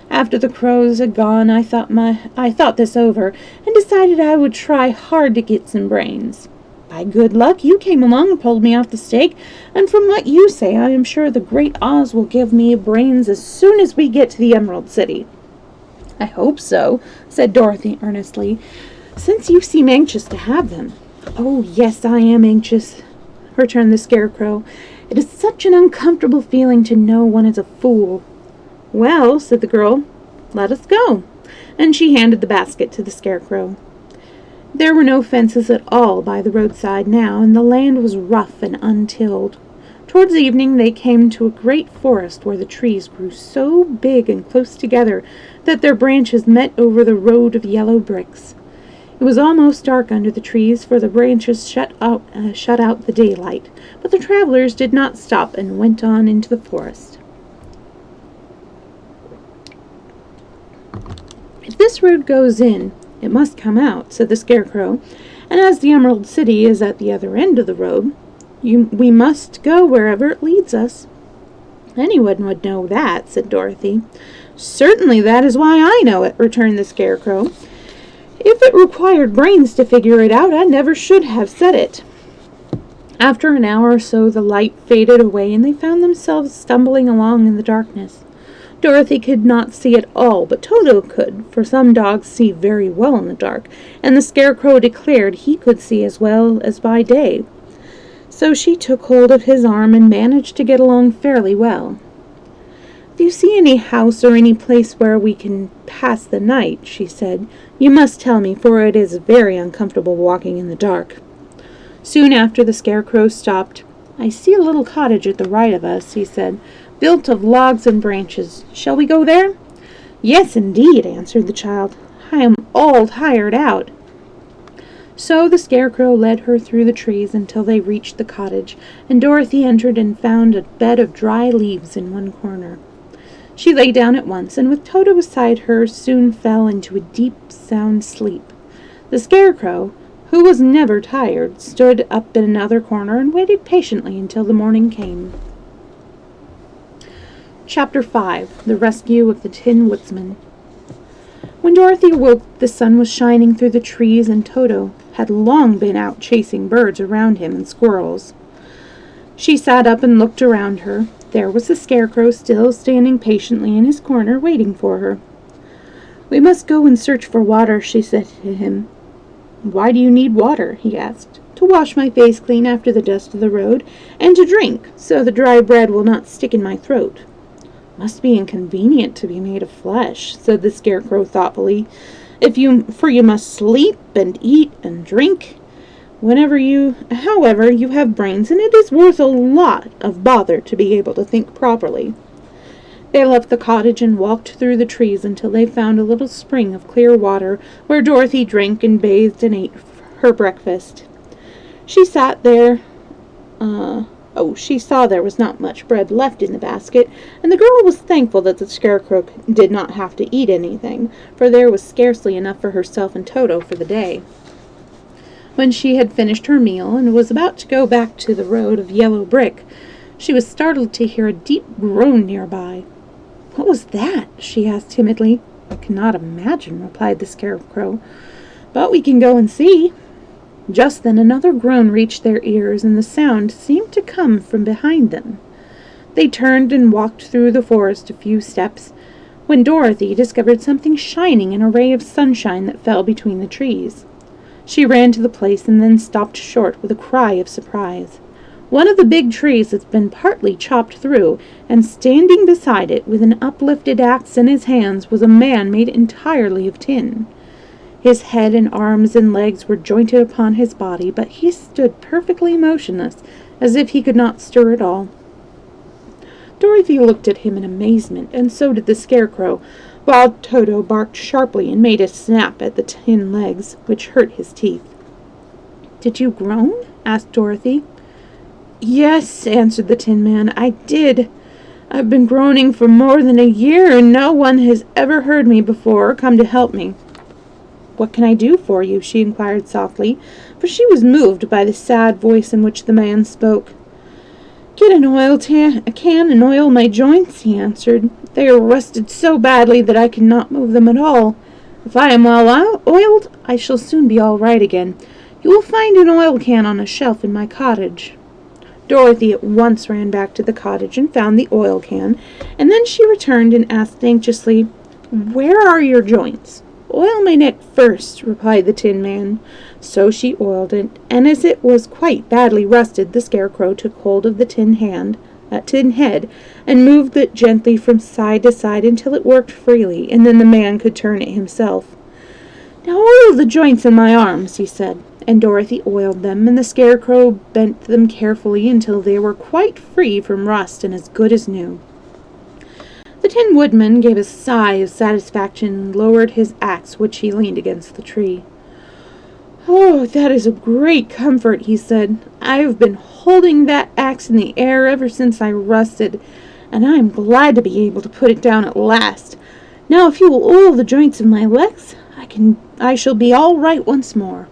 After the crows had gone, I thought this over, and decided I would try hard to get some brains. By good luck, you came along and pulled me off the stake, and from what you say, I am sure the great Oz will give me brains as soon as we get to the Emerald City. "I hope so," said Dorothy earnestly, "since you seem anxious to have them." "Oh, yes, I am anxious," returned the Scarecrow. "It is such an uncomfortable feeling to know one is a fool." "Well," said the girl, "let us go," and she handed the basket to the Scarecrow. There were no fences at all by the roadside now, and the land was rough and untilled. Towards evening they came to a great forest where the trees grew so big and close together that their branches met over the road of yellow bricks. It was almost dark under the trees, for the branches shut out the daylight, but the travelers did not stop and went on into the forest. "If this road goes in, it must come out," said the Scarecrow, "and as the Emerald City is at the other end of the road, we must go wherever it leads us." "Anyone would know that," said Dorothy. "Certainly, that is why I know it," returned the Scarecrow. "If it required brains to figure it out, I never should have said it." After an hour or so, the light faded away, and they found themselves stumbling along in the darkness. Dorothy could not see at all, but Toto could, for some dogs see very well in the dark, and the Scarecrow declared he could see as well as by day. So she took hold of his arm and managed to get along fairly well. "If you see any house or any place where we can pass the night," she said, "you must tell me, for it is very uncomfortable walking in the dark." Soon after the Scarecrow stopped. "I see a little cottage at the right of us," he said, "built of logs and branches. Shall we go there?" "Yes, indeed," answered the child. "I am all tired out." So the Scarecrow led her through the trees until they reached the cottage, and Dorothy entered and found a bed of dry leaves in one corner. She lay down at once, and with Toto beside her, soon fell into a deep, sound sleep. The Scarecrow, who was never tired, stood up in another corner and waited patiently until the morning came. Chapter 5. The Rescue of the Tin Woodsman. When Dorothy awoke, the sun was shining through the trees, and Toto had long been out chasing birds around him and squirrels. She sat up and looked around her. There was the Scarecrow still standing patiently in his corner, waiting for her. "We must go and search for water," she said to him. "Why do you need water?" he asked. "To wash my face clean after the dust of the road, and to drink, so the dry bread will not stick in my throat." "Must be inconvenient to be made of flesh," said the Scarecrow thoughtfully. For you must sleep and eat and drink. However, you have brains, and it is worth a lot of bother to be able to think properly." They left the cottage and walked through the trees until they found a little spring of clear water where Dorothy drank and bathed and ate her breakfast. She sat there. She saw there was not much bread left in the basket, and the girl was thankful that the Scarecrow did not have to eat anything, for there was scarcely enough for herself and Toto for the day. When she had finished her meal and was about to go back to the road of yellow brick, she was startled to hear a deep groan nearby. "What was that?" she asked timidly. "I cannot imagine," replied the Scarecrow, "but we can go and see." Just then another groan reached their ears, and the sound seemed to come from behind them. They turned and walked through the forest a few steps, when Dorothy discovered something shining in a ray of sunshine that fell between the trees. She ran to the place and then stopped short with a cry of surprise. One of the big trees had been partly chopped through, and standing beside it with an uplifted axe in his hands was a man made entirely of tin. His head and arms and legs were jointed upon his body, but he stood perfectly motionless, as if he could not stir at all. Dorothy looked at him in amazement, and so did the Scarecrow, while Toto barked sharply and made a snap at the tin legs, which hurt his teeth. "Did you groan?" asked Dorothy. "Yes," answered the Tin Man, "I did. I've been groaning for more than a year, and no one has ever heard me before or come to help me." "What can I do for you?" she inquired softly, for she was moved by the sad voice in which the man spoke. "Get an oil can and oil my joints," he answered. "They are rusted so badly that I cannot move them at all. If I am well oiled, I shall soon be all right again. You will find an oil can on a shelf in my cottage." Dorothy at once ran back to the cottage and found the oil can, and then she returned and asked anxiously, "Where are your joints?" "Oil my neck first," replied the Tin Man. So she oiled it, and as it was quite badly rusted, the Scarecrow took hold of the tin head, and moved it gently from side to side until it worked freely, and then the man could turn it himself. "Now oil the joints in my arms," he said, and Dorothy oiled them, and the Scarecrow bent them carefully until they were quite free from rust and as good as new. The Tin Woodman gave a sigh of satisfaction and lowered his axe, which he leaned against the tree. "Oh, that is a great comfort," he said. "I have been holding that axe in the air ever since I rusted, and I am glad to be able to put it down at last. Now, if you will oil the joints of my legs, I shall be all right once more."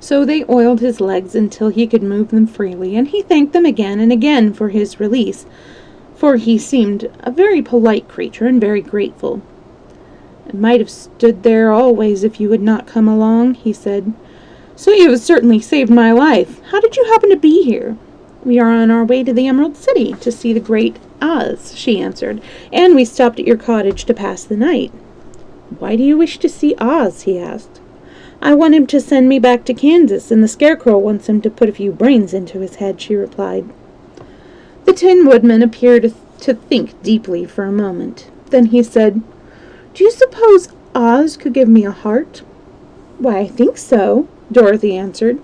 So they oiled his legs until he could move them freely, and he thanked them again and again for his release, for he seemed a very polite creature and very grateful. "I might have stood there always if you had not come along," he said. "So you have certainly saved my life. How did you happen to be here?" "We are on our way to the Emerald City to see the great Oz," she answered, "and we stopped at your cottage to pass the night." "Why do you wish to see Oz?" he asked. "I want him to send me back to Kansas, and the Scarecrow wants him to put a few brains into his head," she replied. The Tin Woodman appeared to think deeply for a moment. Then he said, "Do you suppose Oz could give me a heart?" "Why, I think so," Dorothy answered.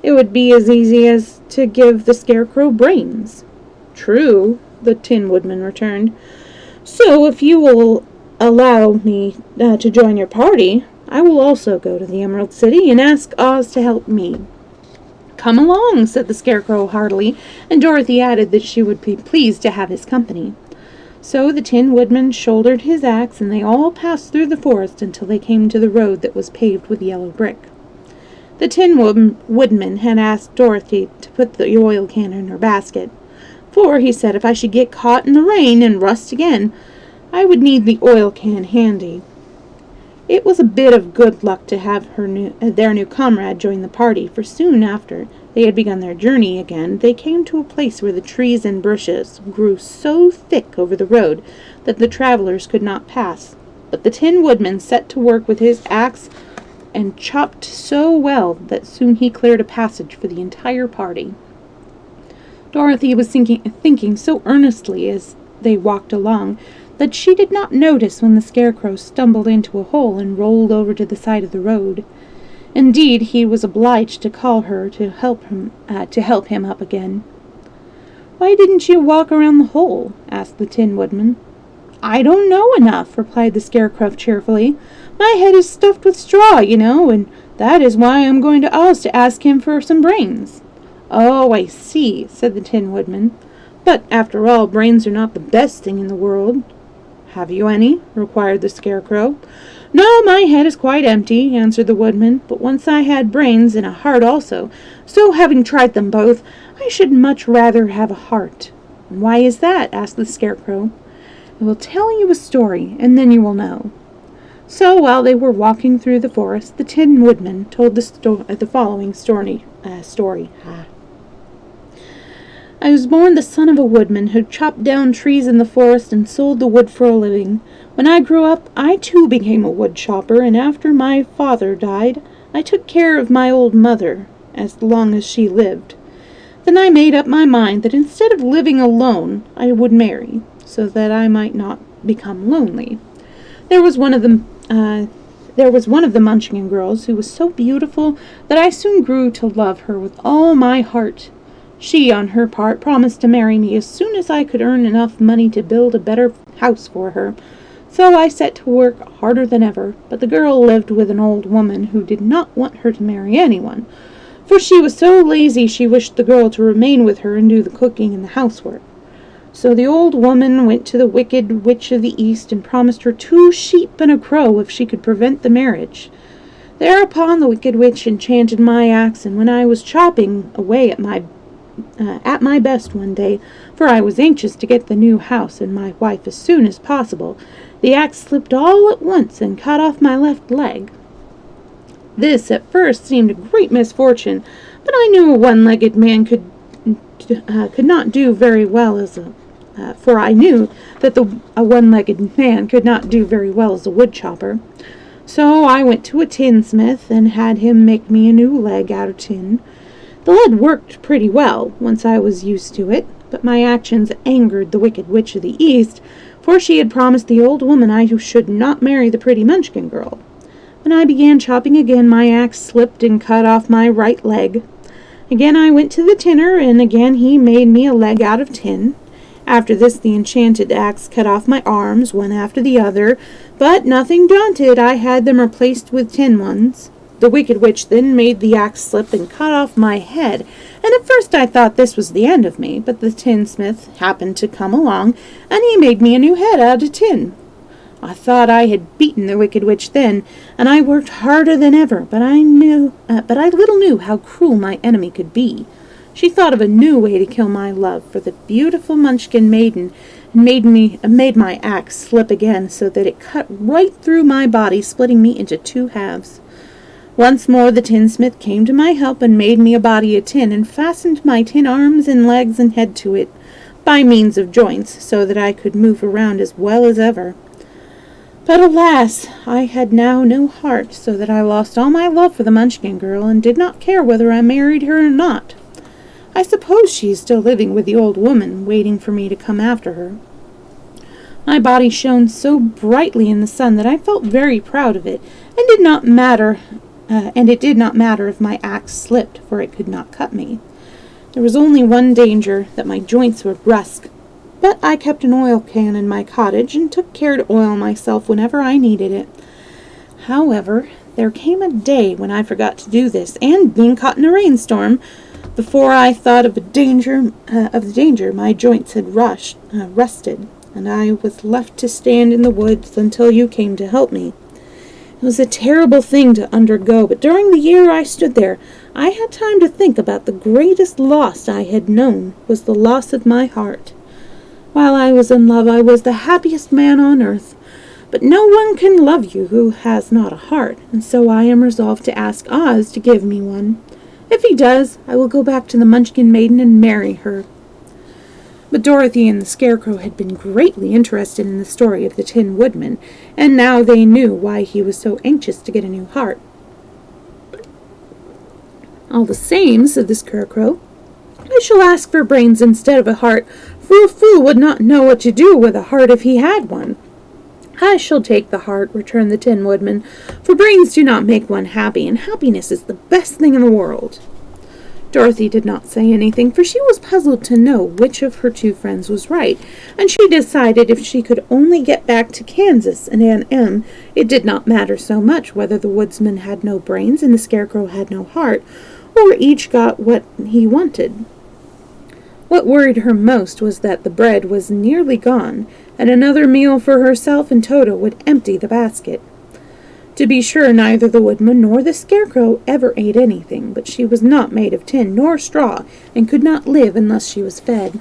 "It would be as easy as to give the Scarecrow brains." "True," the Tin Woodman returned. "So, if you will allow me to join your party, I will also go to the Emerald City and ask Oz to help me." "Come along," said the Scarecrow heartily, and Dorothy added that she would be pleased to have his company. So the Tin Woodman shouldered his axe, and they all passed through the forest until they came to the road that was paved with yellow brick. The Tin Woodman had asked Dorothy to put the oil can in her basket, for, he said, if I should get caught in the rain and rust again, I would need the oil can handy. It was a bit of good luck to have their new comrade join the party, for soon after they had begun their journey again, they came to a place where the trees and bushes grew so thick over the road that the travelers could not pass. But the Tin Woodman set to work with his axe and chopped so well that soon he cleared a passage for the entire party. Dorothy was thinking so earnestly as they walked along that she did not notice when the Scarecrow stumbled into a hole and rolled over to the side of the road. Indeed, he was obliged to call her to help him up again. "Why didn't you walk around the hole?" asked the Tin Woodman. "I don't know enough," replied the Scarecrow cheerfully. "My head is stuffed with straw, and that is why I'm going to Oz to ask him for some brains." "Oh, I see," said the Tin Woodman. "But after all, brains are not the best thing in the world." "Have you any?" inquired the Scarecrow. "No, my head is quite empty," answered the Woodman, "but once I had brains and a heart also, so having tried them both, I should much rather have a heart." "And why is that?" asked the Scarecrow. "I will tell you a story, and then you will know." So while they were walking through the forest, the Tin Woodman told the following story. "I was born the son of a woodman who chopped down trees in the forest and sold the wood for a living. When I grew up, I too became a wood chopper, and after my father died, I took care of my old mother as long as she lived. Then I made up my mind that instead of living alone, I would marry, so that I might not become lonely. There was one of the Munchkin girls who was so beautiful that I soon grew to love her with all my heart. She, on her part, promised to marry me as soon as I could earn enough money to build a better house for her. So I set to work harder than ever, but the girl lived with an old woman who did not want her to marry anyone, for she was so lazy she wished the girl to remain with her and do the cooking and the housework. So the old woman went to the Wicked Witch of the East and promised her 2 sheep and a crow if she could prevent the marriage. Thereupon the Wicked Witch enchanted my axe, and when I was chopping away at my best one day, for I was anxious to get the new house and my wife as soon as possible, the axe slipped all at once and cut off my left leg. This at first seemed a great misfortune, but I knew a one-legged man could not do very well as a one-legged man could not do very well as a wood chopper. So I went to a tinsmith and had him make me a new leg out of tin. The lead worked pretty well once I was used to it, but my actions angered the Wicked Witch of the East, for she had promised the old woman I should not marry the pretty Munchkin girl. When I began chopping again, my axe slipped and cut off my right leg. Again I went to the tinner, and again he made me a leg out of tin. After this the enchanted axe cut off my arms, one after the other, but nothing daunted, I had them replaced with tin ones. The Wicked Witch then made the axe slip and cut off my head, and at first I thought this was the end of me, but the tinsmith happened to come along, and he made me a new head out of tin. I thought I had beaten the Wicked Witch then, and I worked harder than ever, but I little knew how cruel my enemy could be. She thought of a new way to kill my love for the beautiful Munchkin maiden, and made my axe slip again so that it cut right through my body, splitting me into 2 halves. Once more the tinsmith came to my help and made me a body of tin, and fastened my tin arms and legs and head to it, by means of joints, so that I could move around as well as ever. But alas, I had now no heart, so that I lost all my love for the Munchkin girl, and did not care whether I married her or not. I suppose she is still living with the old woman, waiting for me to come after her. My body shone so brightly in the sun that I felt very proud of it, and it did not matter if my axe slipped, for it could not cut me. There was only one danger, that my joints were brusque, but I kept an oil can in my cottage, and took care to oil myself whenever I needed it. However, there came a day when I forgot to do this, and being caught in a rainstorm, before I thought of the danger, my joints had rusted, and I was left to stand in the woods until you came to help me. It was a terrible thing to undergo, but during the year I stood there, I had time to think about the greatest loss I had known was the loss of my heart. While I was in love, I was the happiest man on earth, but no one can love you who has not a heart, and so I am resolved to ask Oz to give me one. If he does, I will go back to the Munchkin maiden and marry her." But Dorothy and the Scarecrow had been greatly interested in the story of the Tin Woodman, and now they knew why he was so anxious to get a new heart. "All the same," said the Scarecrow, "I shall ask for brains instead of a heart, for a fool would not know what to do with a heart if he had one." "I shall take the heart," returned the Tin Woodman, "for brains do not make one happy, and happiness is the best thing in the world." Dorothy did not say anything, for she was puzzled to know which of her two friends was right, and she decided if she could only get back to Kansas and Aunt Em, it did not matter so much whether the woodsman had no brains and the Scarecrow had no heart, or each got what he wanted. What worried her most was that the bread was nearly gone, and another meal for herself and Toto would empty the basket. To be sure, neither the woodman nor the Scarecrow ever ate anything, but she was not made of tin nor straw, and could not live unless she was fed.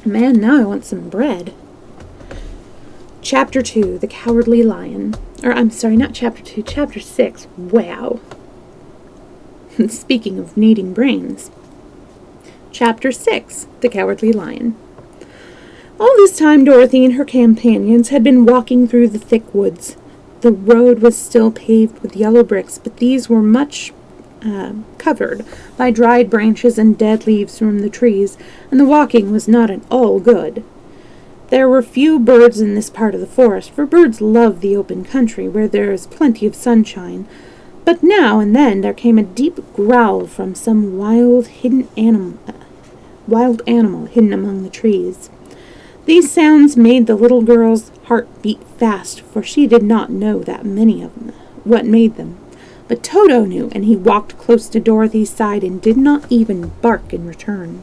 Man, now I want some bread. Chapter 2, The Cowardly Lion. I'm sorry, not Chapter 2, Chapter 6. Wow. Speaking of needing brains. Chapter 6, The Cowardly Lion. All this time Dorothy and her companions had been walking through the thick woods. The road was still paved with yellow bricks, but these were much covered by dried branches and dead leaves from the trees, and the walking was not at all good. There were few birds in this part of the forest, for birds love the open country where there is plenty of sunshine, but now and then there came a deep growl from some wild animal hidden among the trees. These sounds made the little girl's heart beat fast, for she did not know that many of them, what made them. But Toto knew, and he walked close to Dorothy's side and did not even bark in return.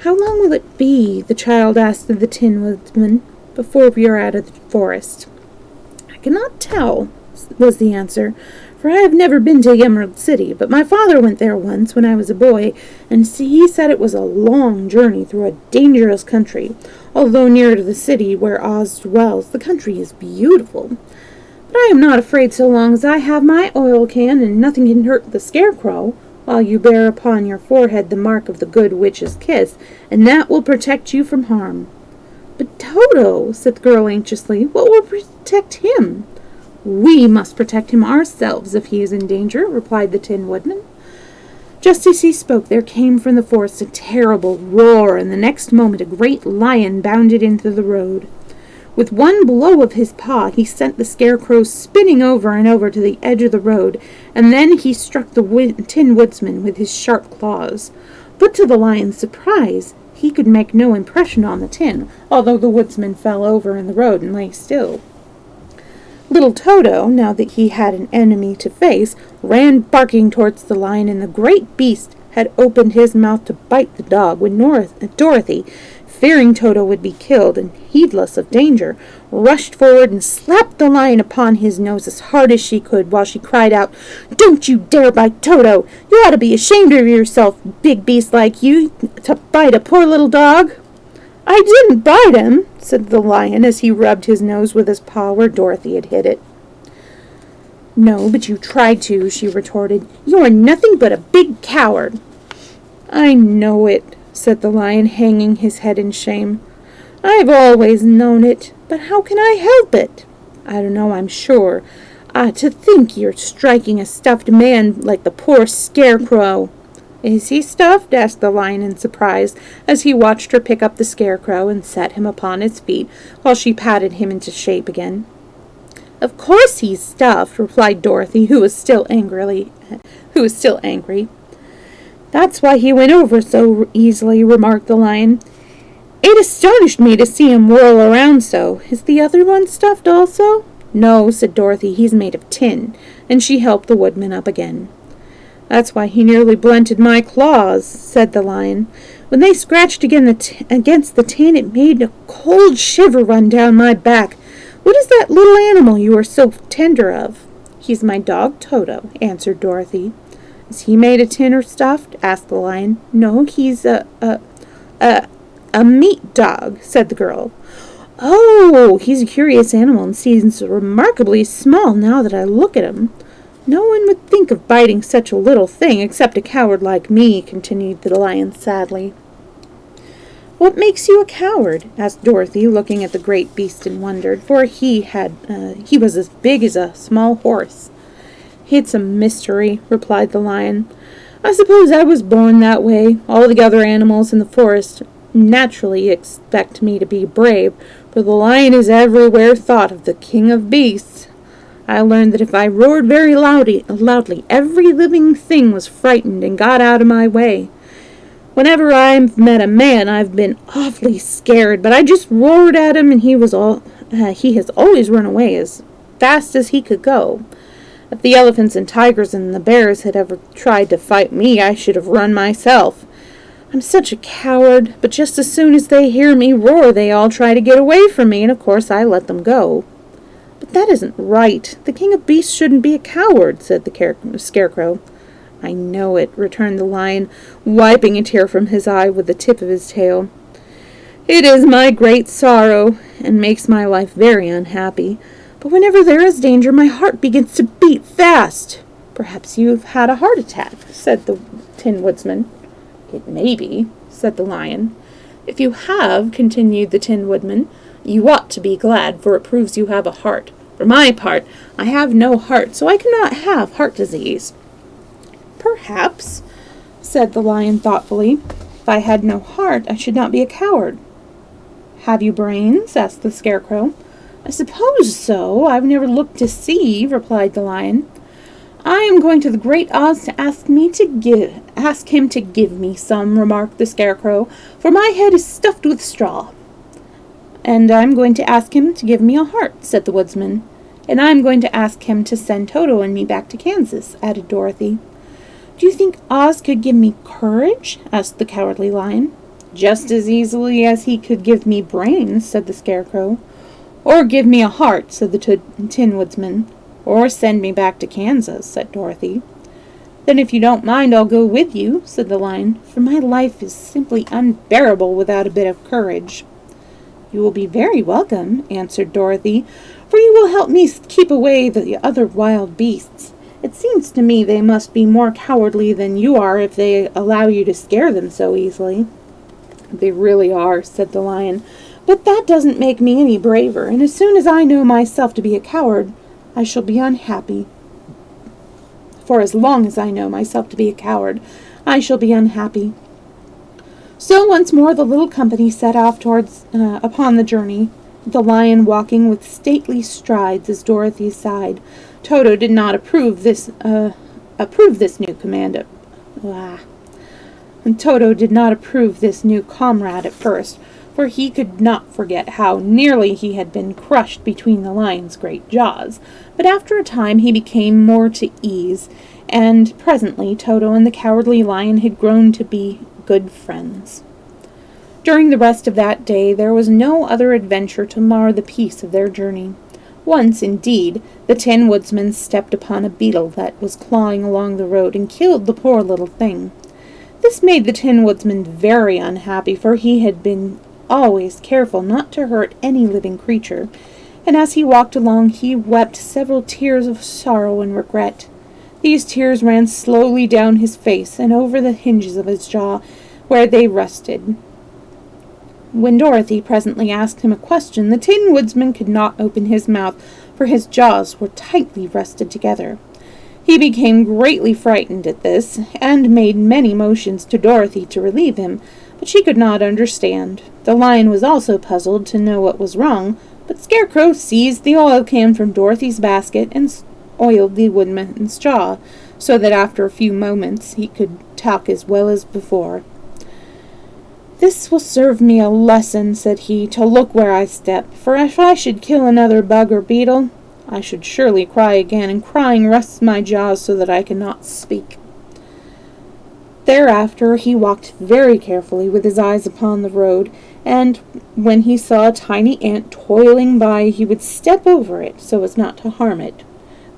"How long will it be," the child asked of the Tin Woodman, "before we are out of the forest?" "I cannot tell," was the answer, "for I have never been to Emerald City, but my father went there once when I was a boy, and he said it was a long journey through a dangerous country. Although near to the city where Oz dwells, the country is beautiful. But I am not afraid so long as I have my oil can, and nothing can hurt the Scarecrow, while you bear upon your forehead the mark of the Good Witch's kiss, and that will protect you from harm." "But Toto," said the girl anxiously, "what will protect him?" "We must protect him ourselves if he is in danger," replied the Tin Woodman. Just as he spoke, there came from the forest a terrible roar, and the next moment a great lion bounded into the road. With one blow of his paw, he sent the Scarecrow spinning over and over to the edge of the road, and then he struck the Tin Woodsman with his sharp claws. But to the lion's surprise, he could make no impression on the tin, although the woodsman fell over in the road and lay still. Little Toto, now that he had an enemy to face, ran barking towards the lion, and the great beast had opened his mouth to bite the dog when Dorothy, fearing Toto would be killed and heedless of danger, rushed forward and slapped the lion upon his nose as hard as she could, while she cried out, "Don't you dare bite Toto! You ought to be ashamed of yourself, big beast like you, to bite a poor little dog!" "I didn't bite him," said the lion as he rubbed his nose with his paw where Dorothy had hit it. "No, but you tried to," she retorted. "You are nothing but a big coward." "I know it," said the lion, hanging his head in shame. "I've always known it, but how can I help it? I don't know, I'm sure. To think you're striking a stuffed man like the poor Scarecrow." "Is he stuffed?" asked the lion in surprise, as he watched her pick up the Scarecrow and set him upon his feet, while she patted him into shape again. "Of course he's stuffed," replied Dorothy, who was still angry. "That's why he went over so easily," remarked the lion. "It astonished me to see him whirl around so. Is the other one stuffed also?" "No," said Dorothy, "he's made of tin," and she helped the woodman up again. "That's why he nearly blunted my claws," said the lion. "When they scratched against the tin, it made a cold shiver run down my back. What is that little animal you are so tender of?" "He's my dog Toto," answered Dorothy. "Is he made of tin or stuffed?" asked the lion. "No, he's a meat dog," said the girl. "Oh, he's a curious animal and seems remarkably small now that I look at him. No one would think of biting such a little thing except a coward like me," continued the lion sadly. "What makes you a coward?" asked Dorothy, looking at the great beast in wonder, for he was as big as a small horse. "It's a mystery," replied the lion. "I suppose I was born that way. All the other animals in the forest naturally expect me to be brave, for the lion is everywhere thought of the king of beasts. I learned that if I roared very loudly, every living thing was frightened and got out of my way. Whenever I've met a man, I've been awfully scared, but I just roared at him, and he has always run away as fast as he could go. If the elephants and tigers and the bears had ever tried to fight me, I should have run myself. I'm such a coward, but just as soon as they hear me roar, they all try to get away from me, and of course I let them go. But that isn't right. The king of beasts shouldn't be a coward, said the scarecrow. I know it, returned the lion, wiping a tear from his eye with the tip of his tail. It is my great sorrow, and makes my life very unhappy. But whenever there is danger, my heart begins to beat fast. Perhaps you've had a heart attack, said the Tin Woodman. It may be, said the lion. If you have, continued the Tin Woodman, you ought to be glad, for it proves you have a heart. For my part, I have no heart, so I cannot have heart disease. Perhaps, said the lion thoughtfully. If I had no heart, I should not be a coward. Have you brains? Asked the scarecrow. I suppose so. I've never looked to see, replied the lion. I am going to the great Oz to ask him to give me some, remarked the scarecrow, for my head is stuffed with straw. And I'm going to ask him to give me a heart, said the woodsman. And I'm going to ask him to send Toto and me back to Kansas, added Dorothy. Do you think Oz could give me courage? Asked the cowardly lion. Just as easily as he could give me brains, said the scarecrow. Or give me a heart, said the Tin Woodman. Or send me back to Kansas, said Dorothy. Then if you don't mind, I'll go with you, said the lion, for my life is simply unbearable without a bit of courage. You will be very welcome, answered Dorothy, for you will help me keep away the other wild beasts. It seems to me they must be more cowardly than you are if they allow you to scare them so easily. They really are, said the lion, but that doesn't make me any braver, and as soon as I know myself to be a coward, I shall be unhappy. For as long as I know myself to be a coward, I shall be unhappy. So once more the little company set off upon the journey, the lion walking with stately strides as Dorothy sighed. Toto did not approve this new command. And Toto did not approve this new comrade at first, for he could not forget how nearly he had been crushed between the lion's great jaws. But after a time he became more to ease, and presently Toto and the cowardly lion had grown to be good friends. During the rest of that day there was no other adventure to mar the peace of their journey. Once, indeed, the Tin Woodman stepped upon a beetle that was clawing along the road and killed the poor little thing. This made the Tin Woodman very unhappy, for he had been always careful not to hurt any living creature, and as he walked along he wept several tears of sorrow and regret. These tears ran slowly down his face and over the hinges of his jaw, where they rested. When Dorothy presently asked him a question, the Tin Woodman could not open his mouth, for his jaws were tightly rested together. He became greatly frightened at this, and made many motions to Dorothy to relieve him, but she could not understand. The lion was also puzzled to know what was wrong, but Scarecrow seized the oil can from Dorothy's basket and oiled the woodman's jaw, so that after a few moments he could talk as well as before. "This will serve me a lesson," said he, "to look where I step, for if I should kill another bug or beetle, I should surely cry again, and crying rusts my jaws so that I cannot speak." Thereafter he walked very carefully with his eyes upon the road, and when he saw a tiny ant toiling by, he would step over it so as not to harm it.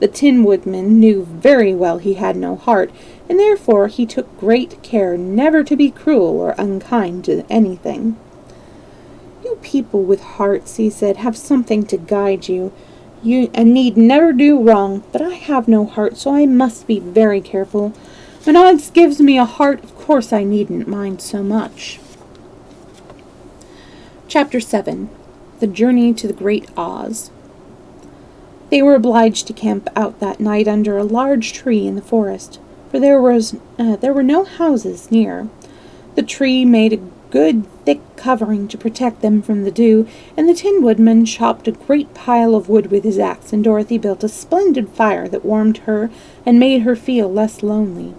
The Tin Woodman knew very well he had no heart, and therefore he took great care never to be cruel or unkind to anything. "You people with hearts," he said, "have something to guide you. You need never do wrong, but I have no heart, so I must be very careful. When Oz gives me a heart, of course I needn't mind so much." Chapter 7. The Journey to the Great Oz. They were obliged to camp out that night under a large tree in the forest, for there were no houses near. The tree made a good, thick covering to protect them from the dew, and the Tin Woodman chopped a great pile of wood with his axe, and Dorothy built a splendid fire that warmed her and made her feel less lonely.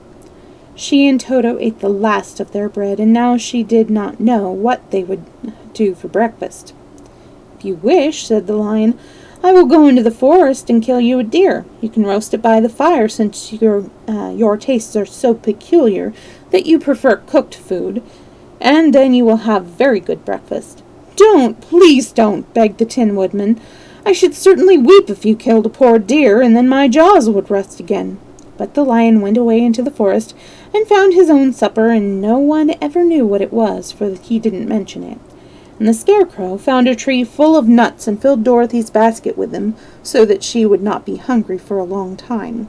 She and Toto ate the last of their bread, and now she did not know what they would do for breakfast. "If you wish," said the Lion, "I will go into the forest and kill you a deer. You can roast it by the fire, since your tastes are so peculiar that you prefer cooked food, and then you will have very good breakfast." "Don't, please don't," begged the Tin Woodman. "I should certainly weep if you killed a poor deer, and then my jaws would rust again." But the Lion went away into the forest and found his own supper, and no one ever knew what it was, for he didn't mention it. And the Scarecrow found a tree full of nuts and filled Dorothy's basket with them, so that she would not be hungry for a long time.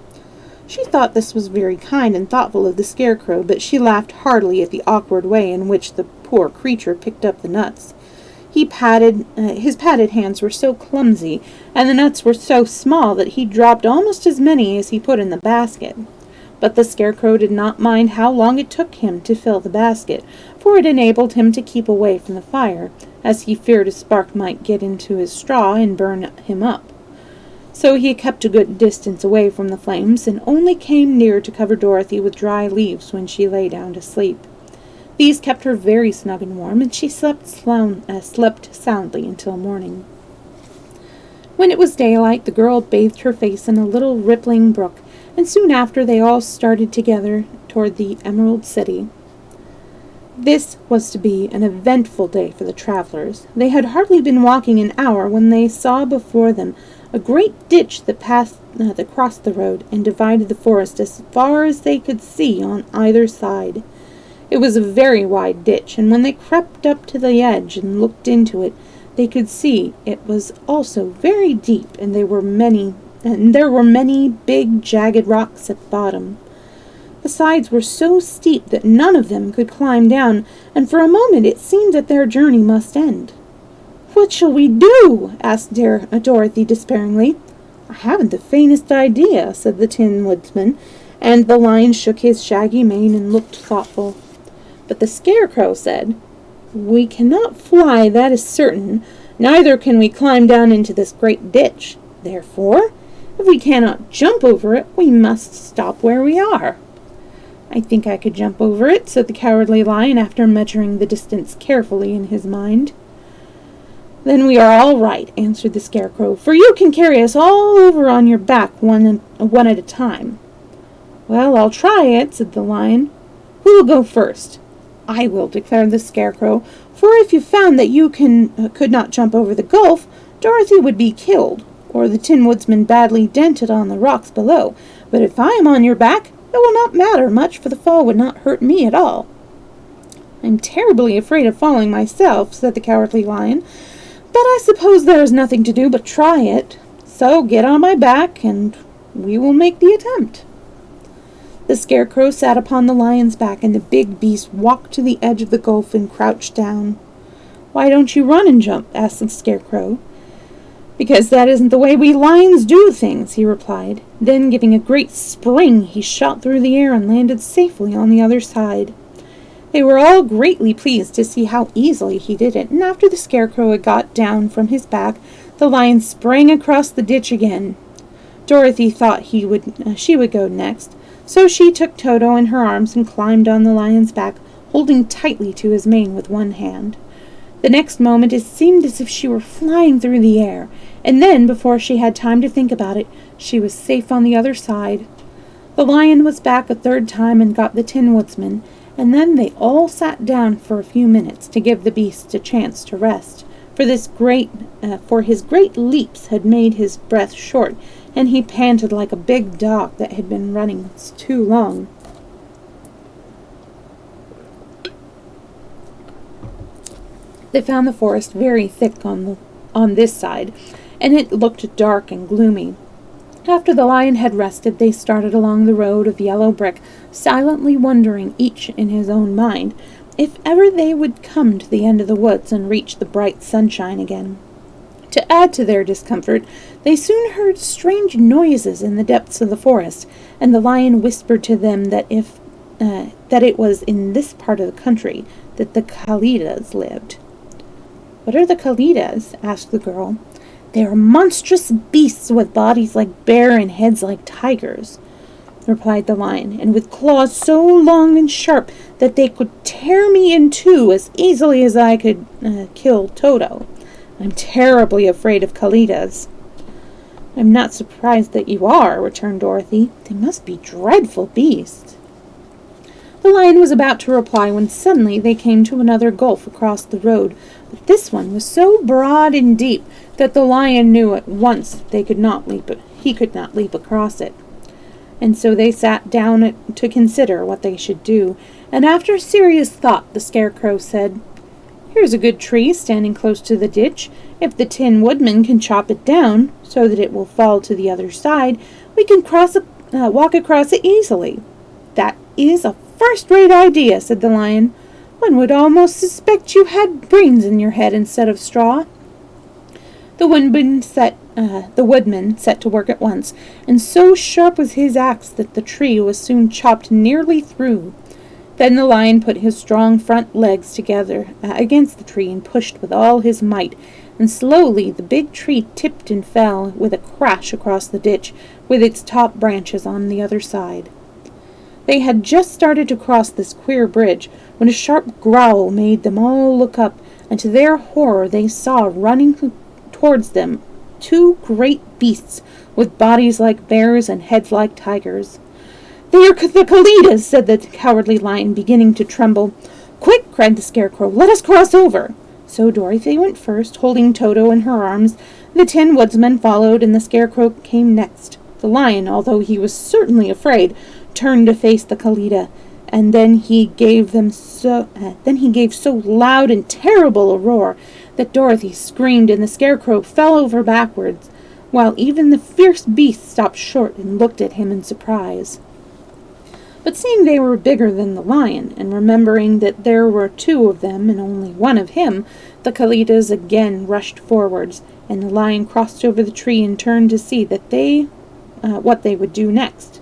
She thought this was very kind and thoughtful of the Scarecrow, but she laughed heartily at the awkward way in which the poor creature picked up the nuts. His padded hands were so clumsy, and the nuts were so small that he dropped almost as many as he put in the basket. But the Scarecrow did not mind how long it took him to fill the basket, for it enabled him to keep away from the fire, as he feared a spark might get into his straw and burn him up. So he kept a good distance away from the flames, and only came near to cover Dorothy with dry leaves when she lay down to sleep. These kept her very snug and warm, and she slept soundly until morning. When it was daylight, the girl bathed her face in a little rippling brook, and soon after they all started together toward the Emerald City. This was to be an eventful day for the travelers. They had hardly been walking an hour when they saw before them a great ditch that crossed the road and divided the forest as far as they could see on either side. It was a very wide ditch, and when they crept up to the edge and looked into it, they could see it was also very deep, and there were many big jagged rocks at the bottom. The sides were so steep that none of them could climb down, and for a moment it seemed that their journey must end. "What shall we do?" asked Dorothy despairingly. "I haven't the faintest idea," said the Tin Woodman, and the Lion shook his shaggy mane and looked thoughtful. But the Scarecrow said, "We cannot fly, that is certain, neither can we climb down into this great ditch. Therefore, if we cannot jump over it, we must stop where we are." "I think I could jump over it," said the Cowardly Lion, after measuring the distance carefully in his mind. "Then we are all right," answered the Scarecrow, "for you can carry us all over on your back one at a time." "Well, I'll try it," said the Lion. "Who will go first?" "I will," declared the Scarecrow, "for if you found that you could not jump over the gulf, Dorothy would be killed, or the Tin Woodman badly dented on the rocks below. But if I am on your back, it will not matter much, for the fall would not hurt me at all." "I'm terribly afraid of falling myself," said the Cowardly Lion, "but I suppose there is nothing to do but try it. So get on my back, and we will make the attempt." The Scarecrow sat upon the Lion's back, and the big beast walked to the edge of the gulf and crouched down. "Why don't you run and jump?" asked the Scarecrow. "Because that isn't the way we lions do things," he replied. Then, giving a great spring, he shot through the air and landed safely on the other side. They were all greatly pleased to see how easily he did it, and after the Scarecrow had got down from his back, the Lion sprang across the ditch again. Dorothy thought she would go next, so she took Toto in her arms and climbed on the Lion's back, holding tightly to his mane with one hand. The next moment it seemed as if she were flying through the air, and then, before she had time to think about it, she was safe on the other side. The Lion was back a third time and got the Tin Woodman, and then they all sat down for a few minutes to give the beast a chance to rest, for his great leaps had made his breath short, and he panted like a big dog that had been running too long. They found the forest very thick on this side, and it looked dark and gloomy. After the Lion had rested, they started along the road of yellow brick, silently wondering, each in his own mind, if ever they would come to the end of the woods and reach the bright sunshine again. To add to their discomfort, they soon heard strange noises in the depths of the forest, and the Lion whispered to them that it was in this part of the country that the Kalidas lived. "What are the Kalidas?" asked the girl. "They are monstrous beasts with bodies like bear and heads like tigers," replied the lion, "and with claws so long and sharp that they could tear me in two as easily as I could kill Toto. I'm terribly afraid of Kalidas." "I'm not surprised that you are," returned Dorothy. "They must be dreadful beasts." The lion was about to reply when suddenly they came to another gulf across the road, but this one was so broad and deep that the lion knew at once he could not leap across it. And so they sat down to consider what they should do, and after serious thought the Scarecrow said, "Here's a good tree standing close to the ditch. If the Tin Woodman can chop it down so that it will fall to the other side, we can walk across it easily." "That is a first-rate idea," said the lion. "One would almost suspect you had brains in your head instead of straw." The woodman set to work at once, and so sharp was his axe that the tree was soon chopped nearly through. Then the lion put his strong front legs together against the tree and pushed with all his might, and slowly the big tree tipped and fell with a crash across the ditch, with its top branches on the other side. They had just started to cross this queer bridge when a sharp growl made them all look up, and to their horror they saw running towards them 2 great beasts with bodies like bears and heads like tigers. "They are the Kalidas," said the cowardly lion, beginning to tremble. "Quick!" cried the Scarecrow. "Let us cross over." So Dorothy went first, holding Toto in her arms. The Tin Woodsman followed, and the Scarecrow came next. The lion, although he was certainly afraid, turned to face the Kalida, and then he gave so loud and terrible a roar that Dorothy screamed, and the Scarecrow fell over backwards, while even the fierce beast stopped short and looked at him in surprise. But seeing they were bigger than the lion, and remembering that there were 2 of them and only 1 of him, the Kalidas again rushed forwards, and the lion crossed over the tree and turned to see what they would do next.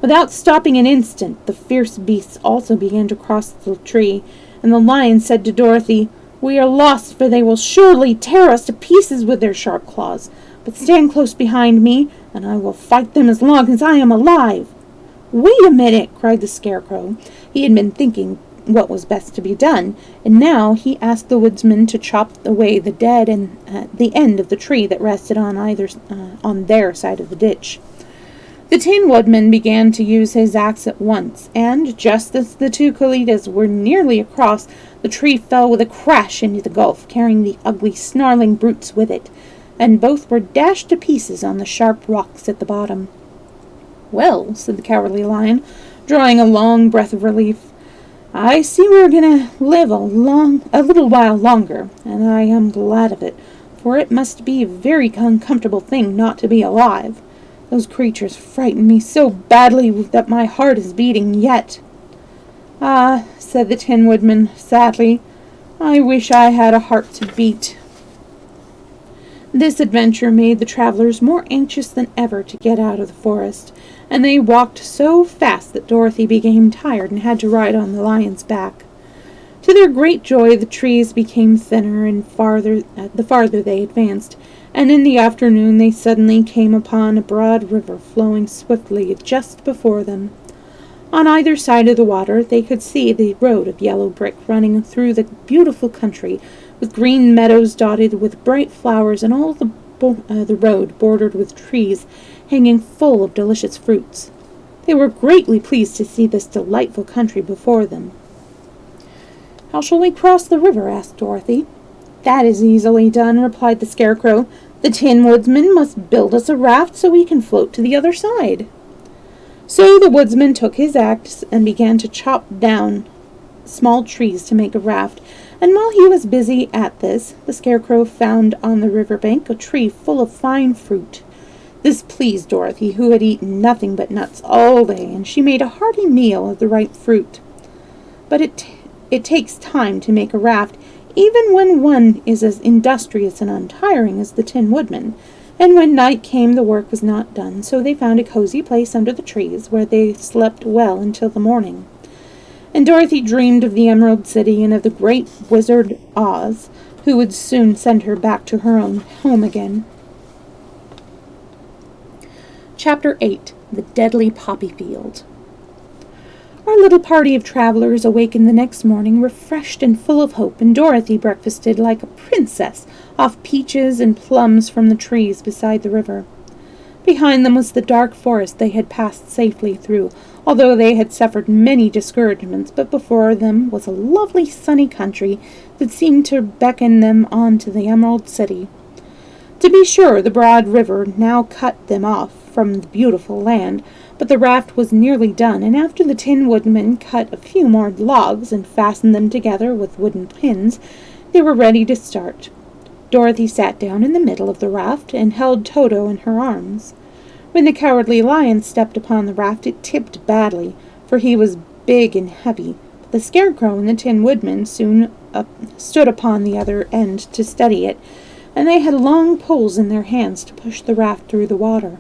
Without stopping an instant, the fierce beasts also began to cross the tree, and the lion said to Dorothy, "We are lost, for they will surely tear us to pieces with their sharp claws. But stand close behind me, and I will fight them as long as I am alive." "Wait a minute!" cried the Scarecrow. He had been thinking what was best to be done, and now he asked the woodsman to chop away the dead and the end of the tree that rested on their side of the ditch. The Tin Woodman began to use his axe at once, and just as the 2 Kalidas were nearly across, the tree fell with a crash into the gulf, carrying the ugly, snarling brutes with it, and both were dashed to pieces on the sharp rocks at the bottom. "Well," said the cowardly lion, drawing a long breath of relief, "I see we're going to live a little while longer, and I am glad of it, for it must be a very uncomfortable thing not to be alive. Those creatures frightened me so badly that my heart is beating yet." "Ah," said the Tin Woodman sadly, "I wish I had a heart to beat." This adventure made the travelers more anxious than ever to get out of the forest, and they walked so fast that Dorothy became tired and had to ride on the lion's back. To their great joy, the trees became thinner and the farther they advanced, and in the afternoon they suddenly came upon a broad river flowing swiftly just before them. On either side of the water they could see the road of yellow brick running through the beautiful country, with green meadows dotted with bright flowers, and all the road bordered with trees hanging full of delicious fruits. They were greatly pleased to see this delightful country before them. "How shall we cross the river?" asked Dorothy. "That is easily done," replied the Scarecrow. "The Tin Woodsman must build us a raft so we can float to the other side." So the woodsman took his axe and began to chop down small trees to make a raft, and while he was busy at this, the Scarecrow found on the river bank a tree full of fine fruit. This pleased Dorothy, who had eaten nothing but nuts all day, and she made a hearty meal of the ripe fruit. But it takes time to make a raft, even when one is as industrious and untiring as the Tin Woodman, and when night came the work was not done, so they found a cozy place under the trees, where they slept well until the morning. and Dorothy dreamed of the Emerald City and of the great Wizard Oz, who would soon send her back to her own home again. Chapter 8. The Deadly Poppy Field. Our little party of travelers awakened the next morning refreshed and full of hope, and Dorothy breakfasted like a princess off peaches and plums from the trees beside the river. Behind them was the dark forest they had passed safely through, although they had suffered many discouragements, but before them was a lovely sunny country that seemed to beckon them on to the Emerald City. To be sure, the broad river now cut them off from the beautiful land, but the raft was nearly done, and after the Tin Woodman cut a few more logs and fastened them together with wooden pins, they were ready to start. Dorothy sat down in the middle of the raft and held Toto in her arms. When the Cowardly Lion stepped upon the raft, it tipped badly, for he was big and heavy. But the Scarecrow and the Tin Woodman soon stood upon the other end to steady it, and they had long poles in their hands to push the raft through the water.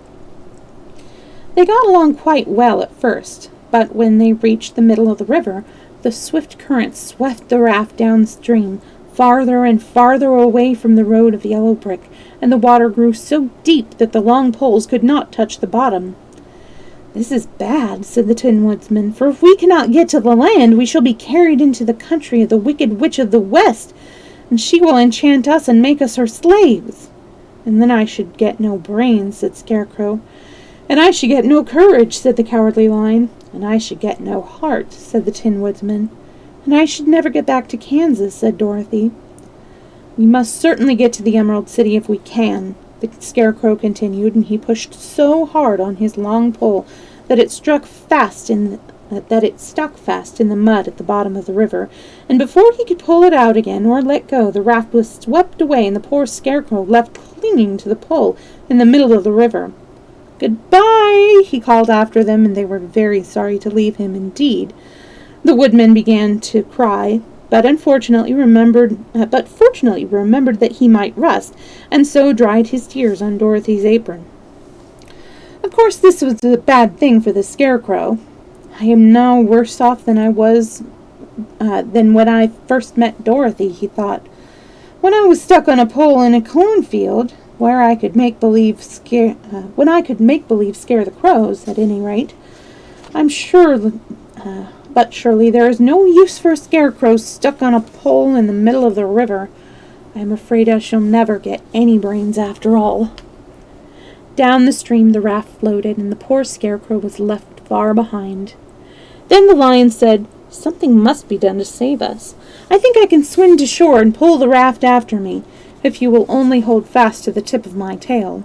They got along quite well at first, but when they reached the middle of the river, the swift current swept the raft downstream, farther and farther away from the road of yellow brick, and the water grew so deep that the long poles could not touch the bottom. "This is bad," said the Tin Woodman, "for if we cannot get to the land, we shall be carried into the country of the Wicked Witch of the West, and she will enchant us and make us her slaves." "And then I should get no brains," said Scarecrow. "And I should get no courage," said the Cowardly Lion. "And I should get no heart," said the Tin Woodman. "And I should never get back to Kansas," said Dorothy. "We must certainly get to the Emerald City if we can," the Scarecrow continued, and he pushed so hard on his long pole that it stuck fast in the mud at the bottom of the river, and before he could pull it out again or let go, the raft was swept away and the poor Scarecrow left clinging to the pole in the middle of the river. "Goodbye," he called after them, and they were very sorry to leave him indeed. The Woodman began to cry, but fortunately remembered that he might rust, and so dried his tears on Dorothy's apron. Of course, this was a bad thing for the Scarecrow. "I am now worse off than I was than when I first met Dorothy," he thought. "When I was stuck on a pole in a cornfield, where I could make believe scare the crows, at any rate. But surely there is no use for a Scarecrow stuck on a pole in the middle of the river. I am afraid I shall never get any brains after all." Down the stream the raft floated, and the poor Scarecrow was left far behind. Then the Lion said, "Something must be done to save us. I think I can swim to shore and pull the raft after me, if you will only hold fast to the tip of my tail."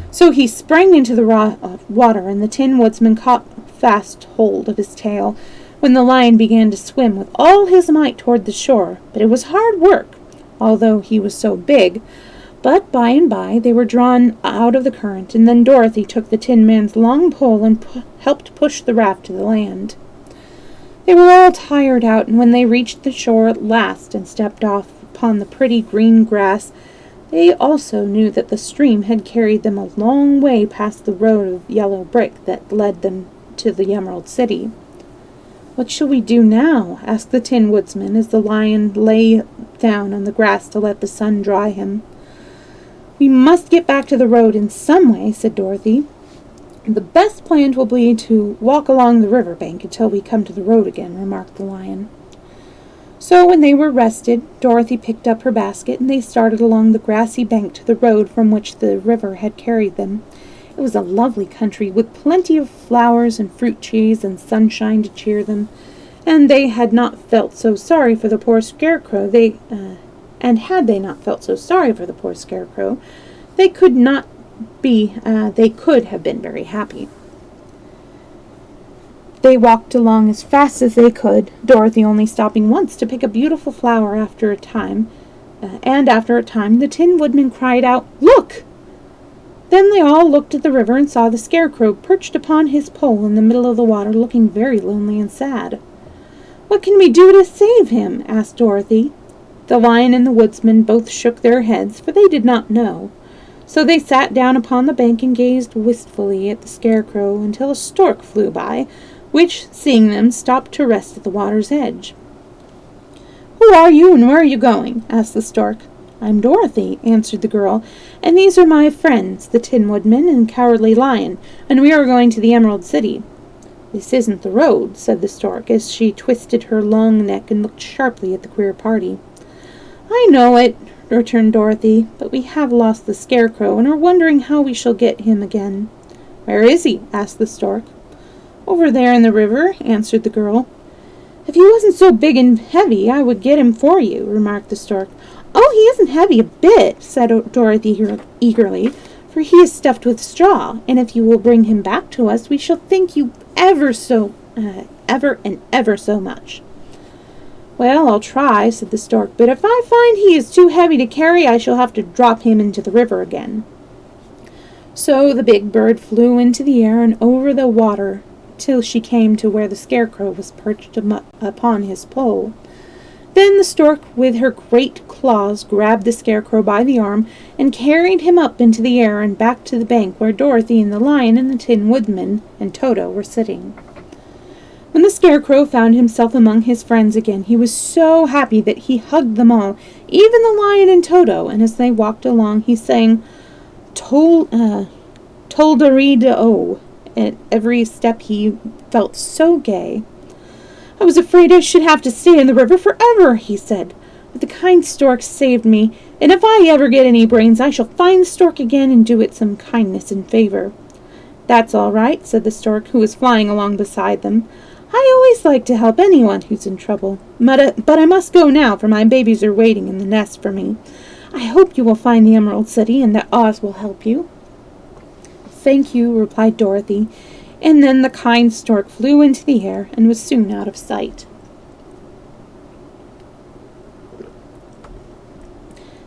So he sprang into the water, and the Tin Woodman caught fast hold of his tail, when the Lion began to swim with all his might toward the shore. But it was hard work, although he was so big. But by and by they were drawn out of the current, and then Dorothy took the Tin Man's long pole and helped push the raft to the land. They were all tired out, and when they reached the shore at last and stepped off upon the pretty green grass, they also knew that the stream had carried them a long way past the road of yellow brick that led them to the Emerald City. "What shall we do now?" asked the Tin Woodman as the Lion lay down on the grass to let the sun dry him. "We must get back to the road in some way," said Dorothy. "The best plan will be to walk along the river bank until we come to the road again," remarked the Lion. So when they were rested, Dorothy picked up her basket, and they started along the grassy bank to the road from which the river had carried them. It was a lovely country, with plenty of flowers and fruit trees and sunshine to cheer them, and they had not felt so sorry for the poor Scarecrow. They could have been very happy. They walked along as fast as they could, Dorothy only stopping once to pick a beautiful flower after a time. After a time, the Tin Woodman cried out, "Look!" Then they all looked at the river and saw the Scarecrow perched upon his pole in the middle of the water, looking very lonely and sad. "What can we do to save him?" asked Dorothy. The Lion and the Woodsman both shook their heads, for they did not know. So they sat down upon the bank and gazed wistfully at the Scarecrow until a stork flew by, which, seeing them, stopped to rest at the water's edge. "Who are you, and where are you going?" asked the stork. "I'm Dorothy," answered the girl, "and these are my friends, the Tin Woodman and Cowardly Lion, and we are going to the Emerald City." "This isn't the road," said the stork, as she twisted her long neck and looked sharply at the queer party. "I know it," returned Dorothy, "but we have lost the Scarecrow and are wondering how we shall get him again." "Where is he?" asked the stork. "Over there in the river," answered the girl. "If he wasn't so big and heavy, I would get him for you," remarked the stork. "Oh, he isn't heavy a bit," said Dorothy eagerly, "for he is stuffed with straw, and if you will bring him back to us, we shall thank you ever so much." "Well, I'll try," said the stork, "but if I find he is too heavy to carry, I shall have to drop him into the river again." So the big bird flew into the air and over the water till she came to where the Scarecrow was perched upon his pole. Then the stork, with her great claws, grabbed the Scarecrow by the arm and carried him up into the air and back to the bank where Dorothy and the Lion and the Tin Woodman and Toto were sitting. When the Scarecrow found himself among his friends again, he was so happy that he hugged them all, even the Lion and Toto, and as they walked along he sang Tol-de-ri-de-o. At every step he felt so gay. "I was afraid I should have to stay in the river forever," he said, "but the kind stork saved me, and if I ever get any brains I shall find the stork again and do it some kindness and favor." "That's all right," said the stork, who was flying along beside them. "I always like to help anyone who's in trouble, but I must go now, for my babies are waiting in the nest for me. I hope you will find the Emerald City and that Oz will help you." "Thank you," replied Dorothy, and then the kind stork flew into the air and was soon out of sight.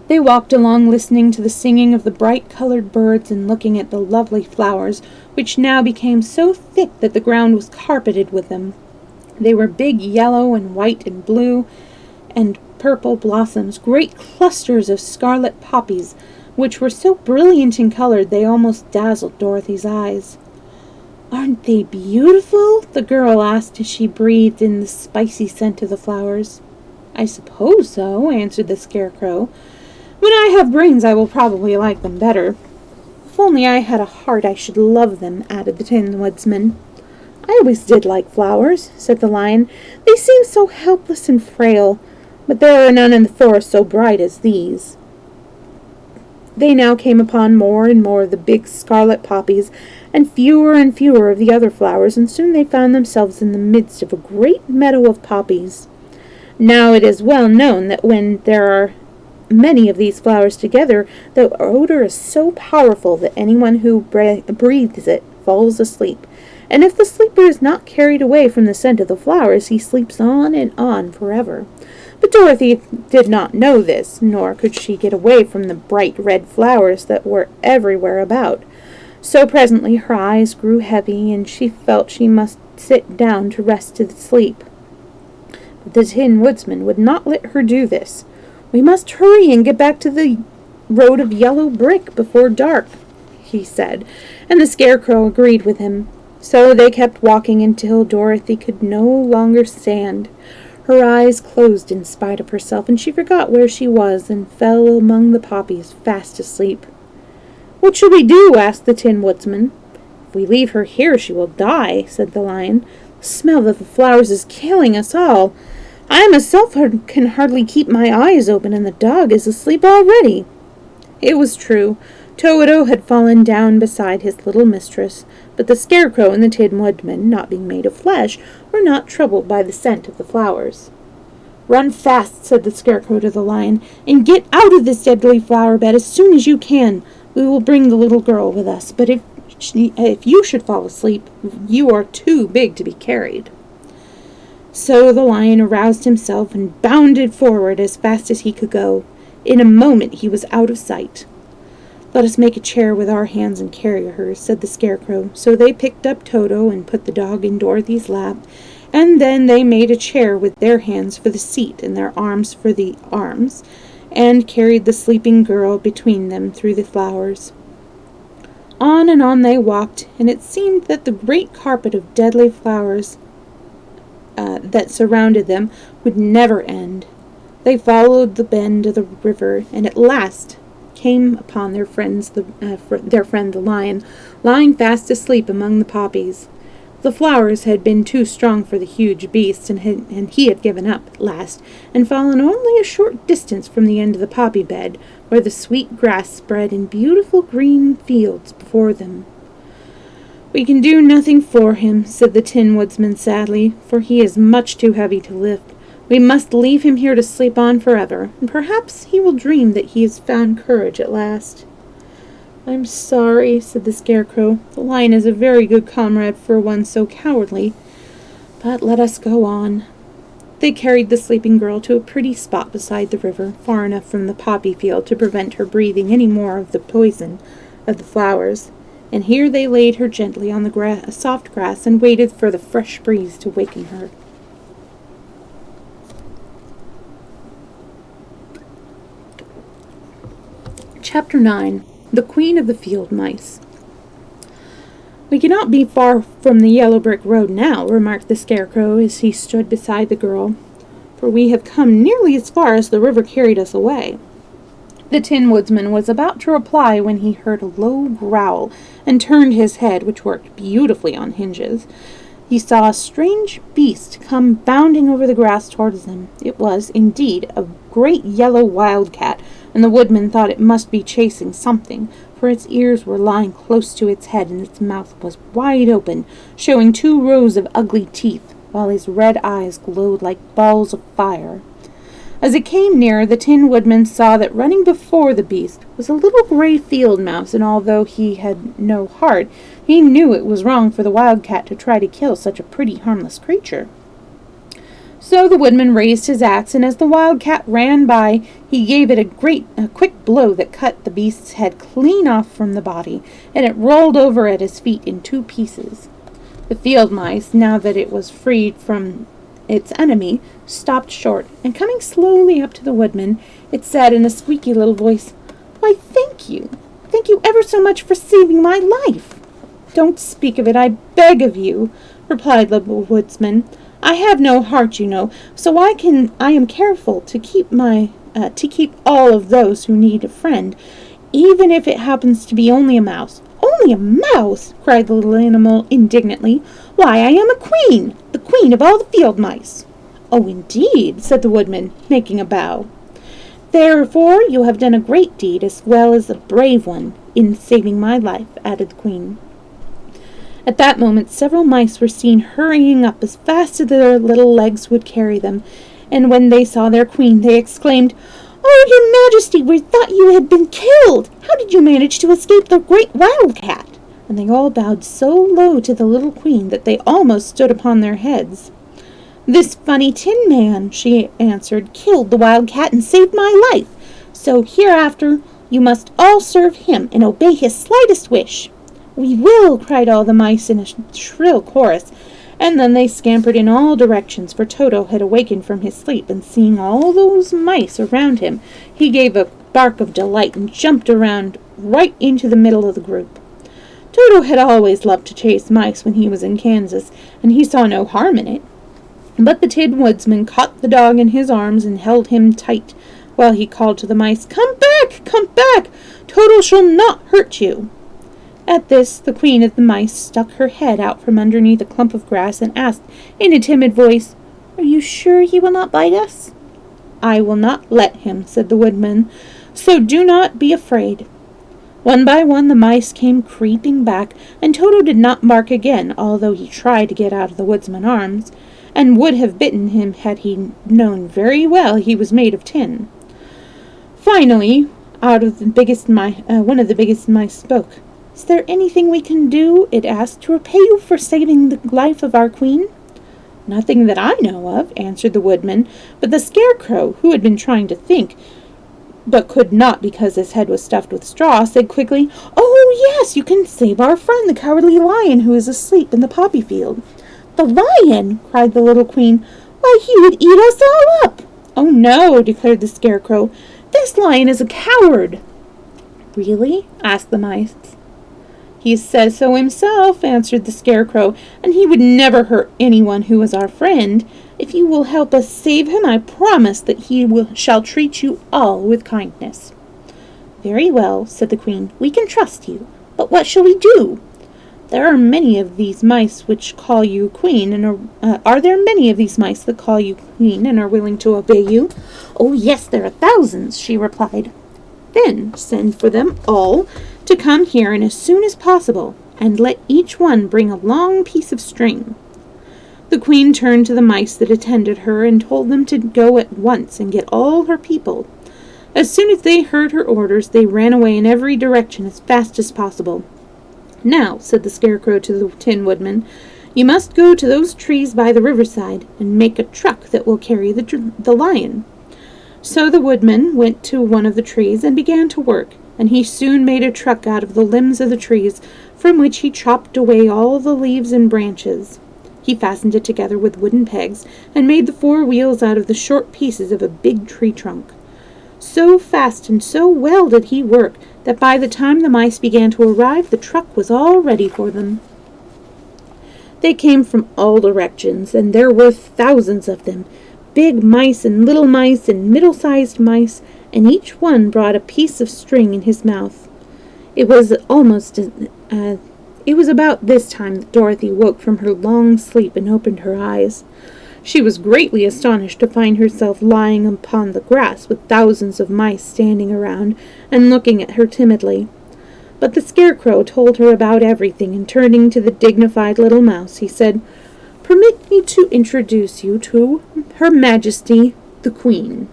They walked along listening to the singing of the bright-colored birds and looking at the lovely flowers, which now became so thick that the ground was carpeted with them. They were big yellow and white and blue and purple blossoms, great clusters of scarlet poppies, which were so brilliant in color they almost dazzled Dorothy's eyes. "Aren't they beautiful?" the girl asked as she breathed in the spicy scent of the flowers. "I suppose so," answered the Scarecrow. "When I have brains I will probably like them better." "If only I had a heart I should love them," added the Tin Woodsman. "I always did like flowers," said the Lion. "They seem so helpless and frail, but there are none in the forest so bright as these." They now came upon more and more of the big scarlet poppies, and fewer of the other flowers, and soon they found themselves in the midst of a great meadow of poppies. Now it is well known that when there are many of these flowers together, the odor is so powerful that anyone who breathes it falls asleep, and if the sleeper is not carried away from the scent of the flowers, he sleeps on and on forever. But Dorothy did not know this, nor could she get away from the bright red flowers that were everywhere about. So presently her eyes grew heavy, and she felt she must sit down to rest to sleep. But the Tin Woodsman would not let her do this. "We must hurry and get back to the road of yellow brick before dark," he said, and the Scarecrow agreed with him. So they kept walking until Dorothy could no longer stand. Her eyes closed in spite of herself, and she forgot where she was and fell among the poppies fast asleep. "What shall we do?" asked the Tin Woodsman. "If we leave her here she will die," said the Lion. "The smell of the flowers is killing us all. I myself can hardly keep my eyes open, and the dog is asleep already." It was true. Toto had fallen down beside his little mistress, but the Scarecrow and the Tin Woodman, not being made of flesh, were not troubled by the scent of the flowers. "Run fast," said the Scarecrow to the Lion, "and get out of this deadly flower bed as soon as you can. We will bring the little girl with us, but if you should fall asleep, you are too big to be carried." So the Lion aroused himself and bounded forward as fast as he could go. In a moment he was out of sight. "Let us make a chair with our hands and carry her," said the Scarecrow. So they picked up Toto and put the dog in Dorothy's lap, and then they made a chair with their hands for the seat and their arms for the arms, and carried the sleeping girl between them through the flowers. and on they walked, and it seemed that the great carpet of deadly flowers that surrounded them would never end. They followed the bend of the river, and at last came upon their friend the lion, lying fast asleep among the poppies. The flowers had been too strong for the huge beast, and he had given up at last, and fallen only a short distance from the end of the poppy bed, where the sweet grass spread in beautiful green fields before them. "We can do nothing for him," said the Tin Woodman sadly, "for he is much too heavy to lift. We must leave him here to sleep on forever, and perhaps he will dream that he has found courage at last." "I'm sorry," said the Scarecrow. "The lion is a very good comrade for one so cowardly. But let us go on." They carried the sleeping girl to a pretty spot beside the river, far enough from the poppy field to prevent her breathing any more of the poison of the flowers, and here they laid her gently on the soft grass and waited for the fresh breeze to waken her. Chapter 9. The Queen of the Field Mice. "We cannot be far from the yellow brick road now," remarked the Scarecrow as he stood beside the girl, "for we have come nearly as far as the river carried us away." The Tin Woodman was about to reply when he heard a low growl and turned his head, which worked beautifully on hinges. He saw a strange beast come bounding over the grass towards them. It was, indeed, a great yellow wildcat, and the woodman thought it must be chasing something, for its ears were lying close to its head and its mouth was wide open, showing 2 rows of ugly teeth, while his red eyes glowed like balls of fire. As it came nearer, the Tin Woodman saw that running before the beast was a little gray field mouse, and although he had no heart, he knew it was wrong for the wildcat to try to kill such a pretty, harmless creature. So the woodman raised his axe, and as the wildcat ran by, he gave it a quick blow that cut the beast's head clean off from the body, and it rolled over at his feet in 2 pieces. The field mice, now that it was freed from its enemy, stopped short, and coming slowly up to the woodman, it said in a squeaky little voice, "Why, thank you. Thank you ever so much for saving my life." "Don't speak of it, I beg of you," replied the woodsman. "I have no heart, you know, so I am careful to keep all of those who need a friend, even if it happens to be only a mouse." "Only a mouse!" cried the little animal indignantly. "Why, I am a queen, the queen of all the field mice." "Oh, indeed," said the woodman, making a bow. "Therefore you have done a great deed as well as a brave one in saving my life," added the queen. At that moment several mice were seen hurrying up as fast as their little legs would carry them, and when they saw their queen they exclaimed, "Oh, your Majesty, we thought you had been killed! How did you manage to escape the great wildcat?" And they all bowed so low to the little queen that they almost stood upon their heads. "This funny tin man," she answered, "killed the wildcat and saved my life. So hereafter you must all serve him and obey his slightest wish." "We will!" cried all the mice in a shrill chorus, and then they scampered in all directions, for Toto had awakened from his sleep, and seeing all those mice around him, he gave a bark of delight and jumped around right into the middle of the group. Toto had always loved to chase mice when he was in Kansas, and he saw no harm in it. But the Tin Woodman caught the dog in his arms and held him tight, while he called to the mice, "Come back! Come back! Toto shall not hurt you!" At this, the queen of the mice stuck her head out from underneath a clump of grass and asked, in a timid voice, "Are you sure he will not bite us?" "I will not let him," said the woodman, "so do not be afraid." One by one the mice came creeping back, and Toto did not bark again, although he tried to get out of the woodsman's arms, and would have bitten him had he known very well he was made of tin. Finally, one of the biggest mice spoke. "Is there anything we can do," it asked, "to repay you for saving the life of our queen?" "Nothing that I know of," answered the woodman, but the Scarecrow, who had been trying to think, but could not because his head was stuffed with straw, said quickly, "Oh, yes, you can save our friend, the cowardly lion who is asleep in the poppy field." "The lion!" cried the little queen. "Why, he would eat us all up!" "Oh, no," declared the Scarecrow. "This lion is a coward." "Really?" asked the mice. "He says so himself," answered the Scarecrow, "and he would never hurt anyone who was our friend. If you will help us save him, I promise that shall treat you all with kindness." "Very well," said the Queen. "We can trust you. But what shall we do?" "There are many of these mice which call you queen, and are there many of these mice that call you queen and are willing to obey you?" "Oh, yes, there are thousands," she replied. "Then send for them all to come here and as soon as possible, and let each one bring a long piece of string." The Queen turned to the mice that attended her and told them to go at once and get all her people. As soon as they heard her orders, they ran away in every direction as fast as possible. "Now," said the Scarecrow to the Tin Woodman, "you must go to those trees by the riverside and make a truck that will carry the lion." So the Woodman went to one of the trees and began to work, and he soon made a truck out of the limbs of the trees, from which he chopped away all the leaves and branches. He fastened it together with wooden pegs, and made the 4 wheels out of the short pieces of a big tree trunk. So fast and so well did he work that by the time the mice began to arrive, the truck was all ready for them. They came from all directions, and there were thousands of them, big mice and little mice and middle-sized mice, and each one brought a piece of string in his mouth. It was about this time that Dorothy woke from her long sleep and opened her eyes. She was greatly astonished to find herself lying upon the grass with thousands of mice standing around and looking at her timidly. But the Scarecrow told her about everything, and turning to the dignified little mouse, he said, "Permit me to introduce you to Her Majesty, the Queen."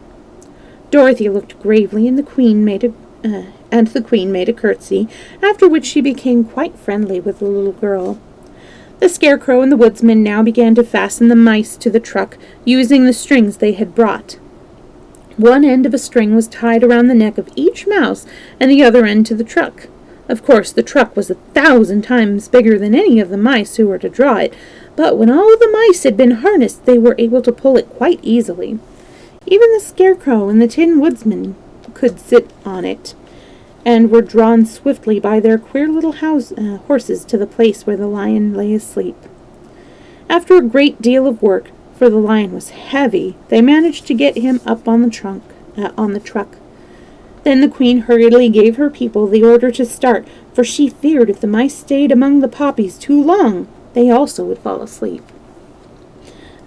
Dorothy looked gravely, and the Queen made a curtsy, after which she became quite friendly with the little girl. The Scarecrow and the Woodsman now began to fasten the mice to the truck, using the strings they had brought. One end of a string was tied around the neck of each mouse, and the other end to the truck. Of course, the truck was 1,000 times bigger than any of the mice who were to draw it, but when all the mice had been harnessed, they were able to pull it quite easily. Even the Scarecrow and the Tin Woodsman could sit on it, and were drawn swiftly by their queer little horses to the place where the lion lay asleep. After a great deal of work, for the lion was heavy, they managed to get him up on the truck. Then the Queen hurriedly gave her people the order to start, for she feared if the mice stayed among the poppies too long, they also would fall asleep.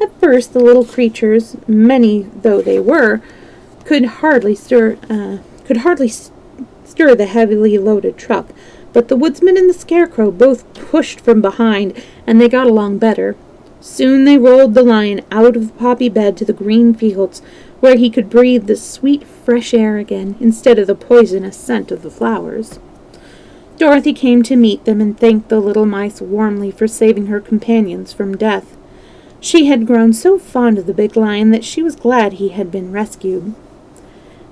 At first, the little creatures, many though they were, could hardly stir the heavily loaded truck, but the Woodsman and the Scarecrow both pushed from behind, and they got along better. Soon they rolled the lion out of the poppy bed to the green fields, where he could breathe the sweet, fresh air again, instead of the poisonous scent of the flowers. Dorothy came to meet them and thanked the little mice warmly for saving her companions from death. She had grown so fond of the big lion that she was glad he had been rescued.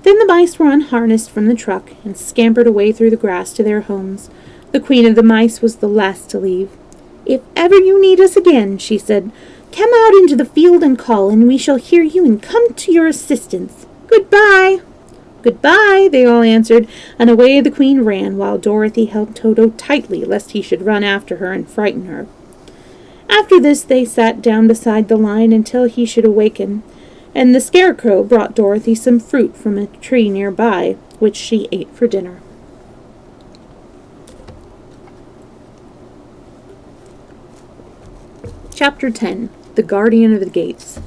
Then the mice were unharnessed from the truck and scampered away through the grass to their homes. The Queen of the Mice was the last to leave. "If ever you need us again," she said, "come out into the field and call, and we shall hear you and come to your assistance. Goodbye." "Goodbye," they all answered, and away the Queen ran, while Dorothy held Toto tightly lest he should run after her and frighten her. After this they sat down beside the lion until he should awaken, and the Scarecrow brought Dorothy some fruit from a tree nearby, which she ate for dinner. Chapter 10. The Guardian of the Gates.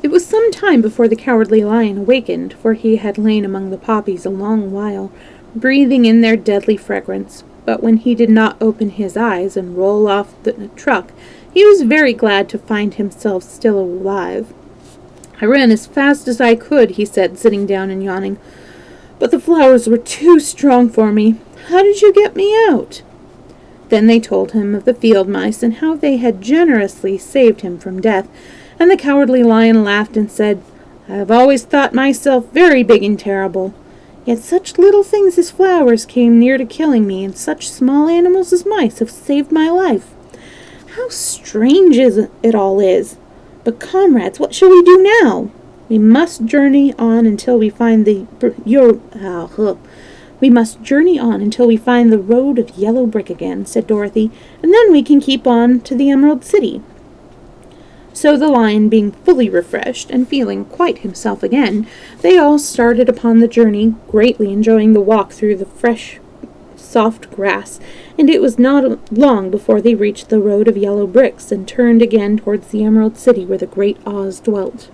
It was some time before the Cowardly Lion awakened, for he had lain among the poppies a long while, breathing in their deadly fragrance. But when he did not open his eyes and roll off the truck, he was very glad to find himself still alive. "I ran as fast as I could," he said, sitting down and yawning, "but the flowers were too strong for me. How did you get me out?" Then they told him of the field mice and how they had generously saved him from death, and the Cowardly Lion laughed and said, "I have always thought myself very big and terrible. Yet such little things as flowers came near to killing me, and such small animals as mice have saved my life. How strange it all is! But comrades, what shall we do now? We must journey on until we find "We must journey on until we find the road of yellow brick again," said Dorothy, "and then we can keep on to the Emerald City." So the Lion, being fully refreshed and feeling quite himself again, they all started upon the journey, greatly enjoying the walk through the fresh, soft grass, and it was not long before they reached the road of yellow bricks and turned again towards the Emerald City where the great Oz dwelt.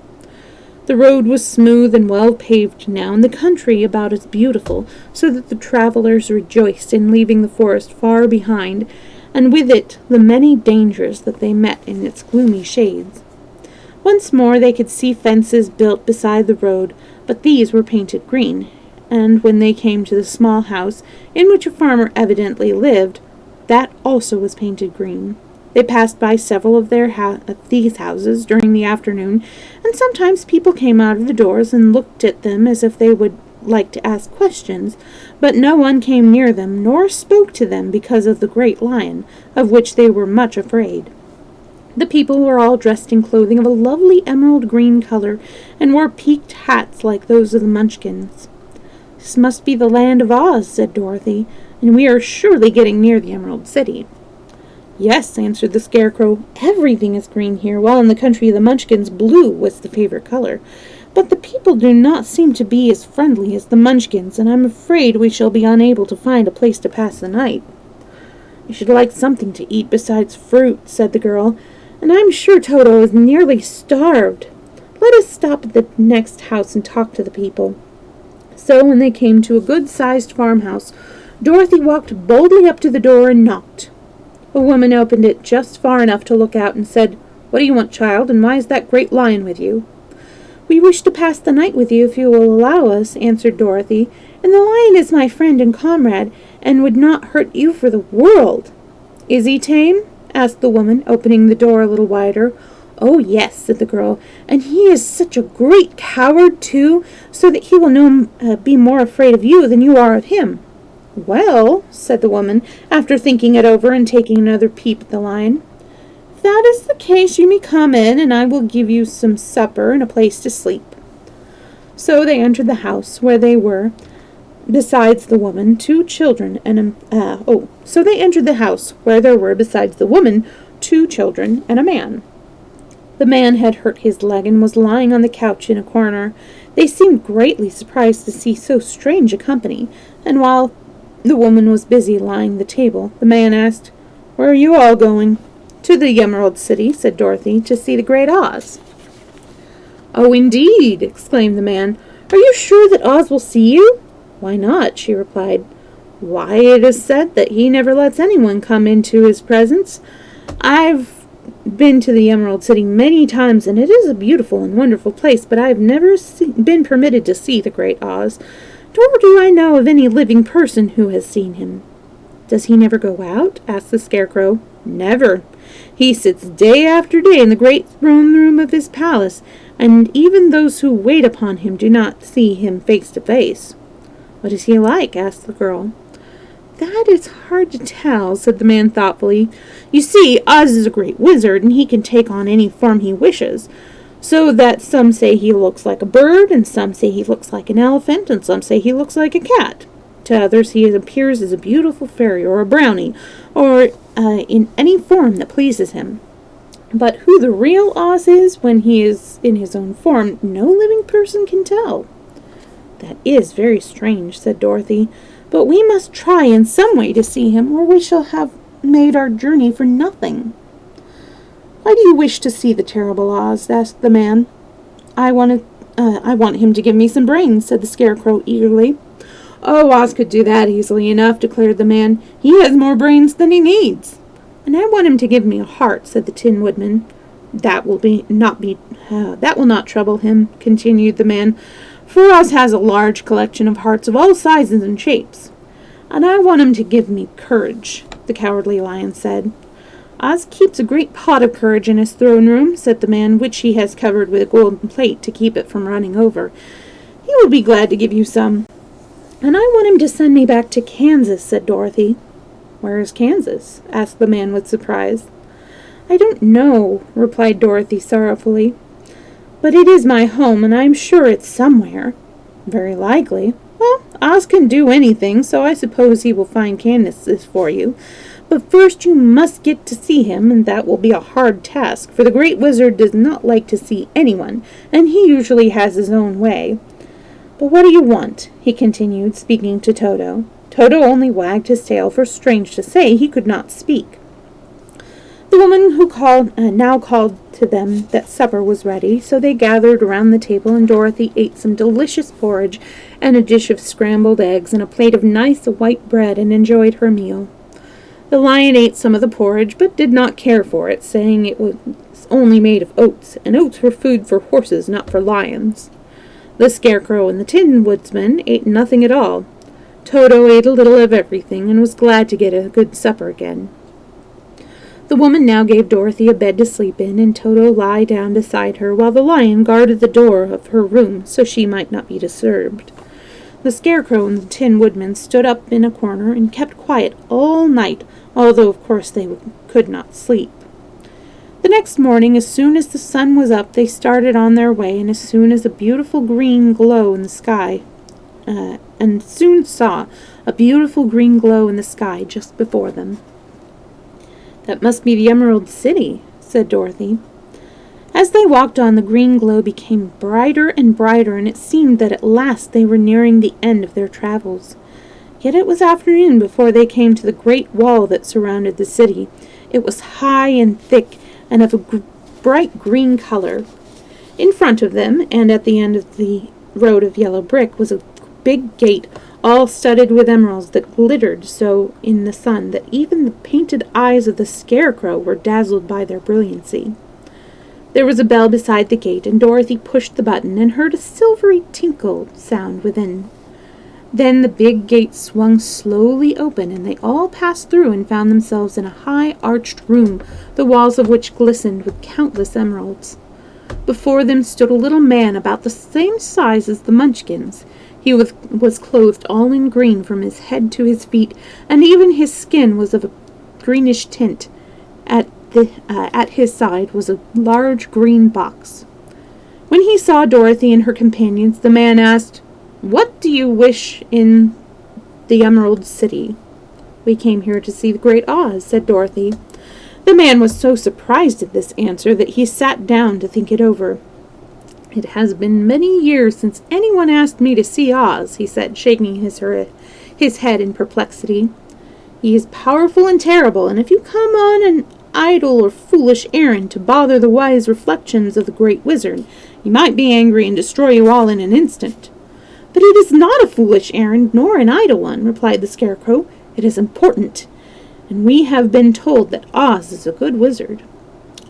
The road was smooth and well paved now, and the country about as beautiful, so that the travelers rejoiced in leaving the forest far behind, and with it the many dangers that they met in its gloomy shades. Once more they could see fences built beside the road, but these were painted green, and when they came to the small house in which a farmer evidently lived, that also was painted green. They passed by several of these houses during the afternoon, and sometimes people came out of the doors and looked at them as if they would like to ask questions, but no one came near them nor spoke to them because of the great Lion, of which they were much afraid. The people were all dressed in clothing of a lovely emerald green color, and wore peaked hats like those of the Munchkins. "This must be the land of Oz," said Dorothy, "and we are surely getting near the Emerald City." "Yes," answered the Scarecrow, "everything is green here, while in the country of the Munchkins blue was the favorite color. But the people do not seem to be as friendly as the Munchkins, and I'm afraid we shall be unable to find a place to pass the night." "You should like something to eat besides fruit," said the girl, "and I'm sure Toto is nearly starved. Let us stop at the next house and talk to the people." So when they came to a good-sized farmhouse, Dorothy walked boldly up to the door and knocked. A woman opened it just far enough to look out and said, "What do you want, child, and why is that great Lion with you?" "We wish to pass the night with you if you will allow us," answered Dorothy, "and the Lion is my friend and comrade, and would not hurt you for the world." "Is he tame?" asked the woman, opening the door a little wider. "Oh, yes," said the girl, "and he is such a great coward, too, so that he will be more afraid of you than you are of him." "Well," said the woman, after thinking it over and taking another peep at the Lion, "if that is the case, you may come in, and I will give you some supper and a place to sleep." So they entered the house, where they were, besides the woman, two children and a man. The man had hurt his leg and was lying on the couch in a corner. They seemed greatly surprised to see so strange a company, and while the woman was busy laying the table, the man asked, "Where are you all going?" "To the Emerald City," said Dorothy, "to see the great Oz." "Oh, indeed!" exclaimed the man. "Are you sure that Oz will see you?" "Why not?" she replied. "Why, it is said that he never lets anyone come into his presence. I've been to the Emerald City many times, and it is a beautiful and wonderful place, but I have never been permitted to see the great Oz, nor do I know of any living person who has seen him." "Does he never go out?" asked the Scarecrow. "Never. He sits day after day in the great throne room of his palace, and even those who wait upon him do not see him face to face." "What is he like?" asked the girl. "That is hard to tell," said the man thoughtfully. "You see, Oz is a great wizard, and he can take on any form he wishes, so that some say he looks like a bird, and some say he looks like an elephant, and some say he looks like a cat. To others he appears as a beautiful fairy or a brownie, or in any form that pleases him. But who the real Oz is when he is in his own form, no living person can tell." "That is very strange," said Dorothy, "but we must try in some way to see him, or we shall have made our journey for nothing." "Why do you wish to see the terrible Oz?" asked the man. I want him to give me some brains," said the Scarecrow eagerly. "Oh, Oz could do that easily enough," declared the man. "He has more brains than he needs." "And I want him to give me a heart," said the Tin Woodman. That will not trouble him," continued the man, "for Oz has a large collection of hearts of all sizes and shapes." "And I want him to give me courage," the Cowardly Lion said. "Oz keeps a great pot of courage in his throne room," said the man, "which he has covered with a golden plate to keep it from running over. He will be glad to give you some." "And I want him to send me back to Kansas," said Dorothy. "Where is Kansas?" asked the man with surprise. "I don't know," replied Dorothy sorrowfully. "But it is my home, and I am sure it's somewhere." "Very likely. Well, Oz can do anything, so I suppose he will find Candace's for you. But first you must get to see him, and that will be a hard task, for the Great Wizard does not like to see anyone, and he usually has his own way. But what do you want? He continued, speaking to Toto. Toto only wagged his tail, for strange to say, he could not speak. The woman who now called to them that supper was ready, so they gathered around the table, and Dorothy ate some delicious porridge and a dish of scrambled eggs and a plate of nice white bread, and enjoyed her meal. The lion ate some of the porridge, but did not care for it, saying it was only made of oats, and oats were food for horses, not for lions. The Scarecrow and the Tin Woodman ate nothing at all. Toto ate a little of everything, and was glad to get a good supper again. The woman now gave Dorothy a bed to sleep in, and Toto lay down beside her, while the lion guarded the door of her room, so she might not be disturbed. The Scarecrow and the Tin Woodman stood up in a corner, and kept quiet all night, although of course they could not sleep. The next morning, as soon as the sun was up, they started on their way, and soon saw a beautiful green glow in the sky just before them. "That must be the Emerald City," said Dorothy. As they walked on, the green glow became brighter and brighter, and it seemed that at last they were nearing the end of their travels. Yet it was afternoon before they came to the great wall that surrounded the city. It was high and thick, and of a bright green color. In front of them, and at the end of the road of yellow brick, was a big gate, all studded with emeralds that glittered so in the sun that even the painted eyes of the Scarecrow were dazzled by their brilliancy. There was a bell beside the gate, and Dorothy pushed the button and heard a silvery tinkle sound within. Then the big gate swung slowly open, and they all passed through and found themselves in a high arched room, the walls of which glistened with countless emeralds. Before them stood a little man about the same size as the Munchkins. He was clothed all in green from his head to his feet, and even his skin was of a greenish tint. At his side was a large green box. When he saw Dorothy and her companions, the man asked, "What do you wish in the Emerald City?" "We came here to see the Great Oz," said Dorothy. The man was so surprised at this answer that he sat down to think it over. "It has been many years since anyone asked me to see Oz," he said, shaking his head in perplexity. "He is powerful and terrible, and if you come on an idle or foolish errand to bother the wise reflections of the Great Wizard, he might be angry and destroy you all in an instant." "But it is not a foolish errand, nor an idle one," replied the Scarecrow. "It is important, and we have been told that Oz is a good wizard."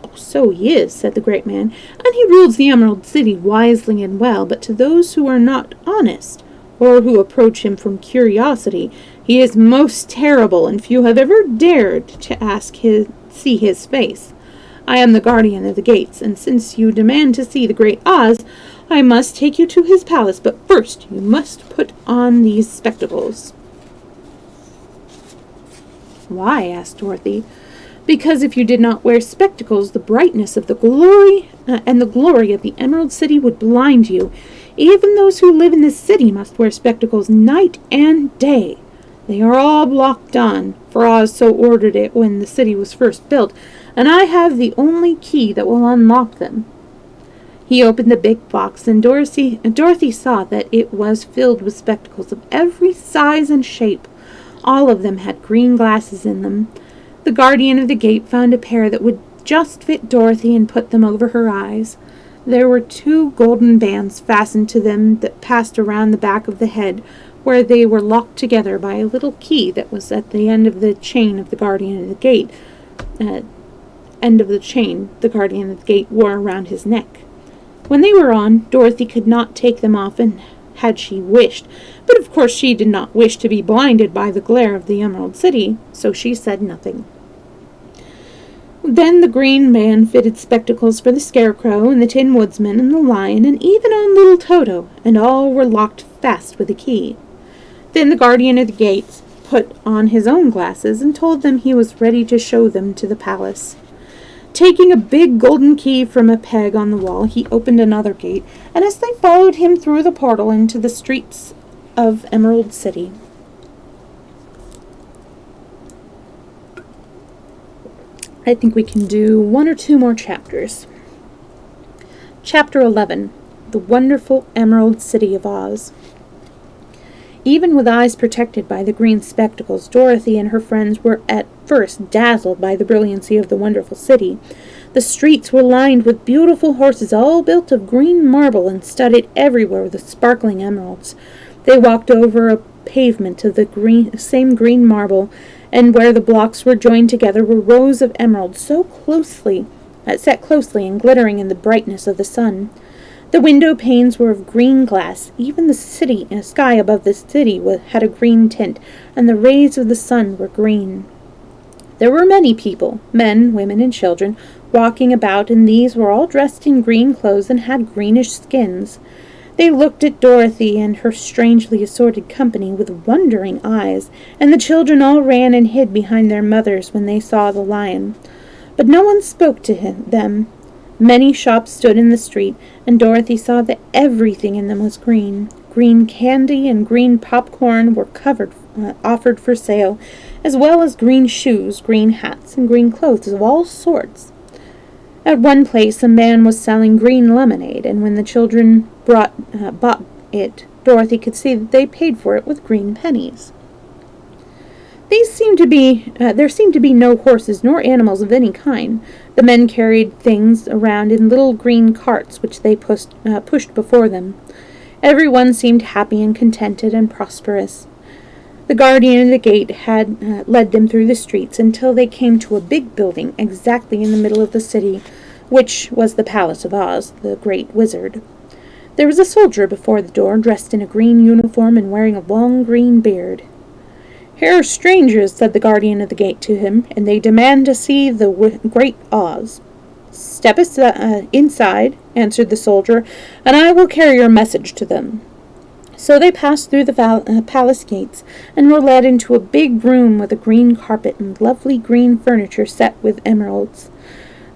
"Oh, so he is," said the great man, "and he rules the Emerald City wisely and well, but to those who are not honest, or who approach him from curiosity, he is most terrible, and few have ever dared to see his face. I am the guardian of the gates, and since you demand to see the Great Oz, I must take you to his palace, but first you must put on these spectacles." "Why?" asked Dorothy. "Because if you did not wear spectacles, the brightness of the glory of the Emerald City would blind you. Even those who live in the city must wear spectacles night and day. They are all blocked on, for Oz so ordered it when the city was first built, and I have the only key that will unlock them." He opened the big box, and Dorothy saw that it was filled with spectacles of every size and shape. All of them had green glasses in them. The guardian of the gate found a pair that would just fit Dorothy and put them over her eyes. There were 2 golden bands fastened to them that passed around the back of the head, where they were locked together by a little key that was at the end of the chain of the guardian of the gate. The guardian of the gate wore around his neck. When they were on, Dorothy could not take them off, and had she wished, but of course she did not wish to be blinded by the glare of the Emerald City, so she said nothing. Then the green man fitted spectacles for the Scarecrow and the Tin Woodman and the Lion, and even on little Toto, and all were locked fast with a key. Then the guardian of the gates put on his own glasses and told them he was ready to show them to the palace. Taking a big golden key from a peg on the wall, he opened another gate, and as they followed him through the portal into the streets of Emerald City. I think we can do 1 or 2 more chapters. Chapter 11, The Wonderful Emerald City of Oz. Even with eyes protected by the green spectacles, Dorothy and her friends were at first dazzled by the brilliancy of the wonderful city. The streets were lined with beautiful horses, all built of green marble and studded everywhere with sparkling emeralds. They walked over a pavement of the same green marble, and where the blocks were joined together were rows of emeralds set closely and glittering in the brightness of the sun. The window panes were of green glass. Even the sky above the city had a green tint, and the rays of the sun were green. There were many people, men, women, and children, walking about, and these were all dressed in green clothes and had greenish skins. They looked at Dorothy and her strangely assorted company with wondering eyes, and the children all ran and hid behind their mothers when they saw the lion. But no one spoke to them. Many shops stood in the street, and Dorothy saw that everything in them was green. Green candy and green popcorn were offered for sale, as well as green shoes, green hats, and green clothes of all sorts. At one place a man was selling green lemonade, and when the children bought it, Dorothy could see that they paid for it with green pennies. There seemed to be no horses nor animals of any kind. The men carried things around in little green carts which they pushed before them. Everyone seemed happy and contented and prosperous. The guardian of the gate had led them through the streets until they came to a big building exactly in the middle of the city, which was the Palace of Oz, the Great Wizard. There was a soldier before the door, dressed in a green uniform and wearing a long green beard. "Here are strangers," said the guardian of the gate to him, "and they demand to see the Great Oz." "Step inside," answered the soldier, "and I will carry your message to them." So they passed through the palace gates and were led into a big room with a green carpet and lovely green furniture set with emeralds.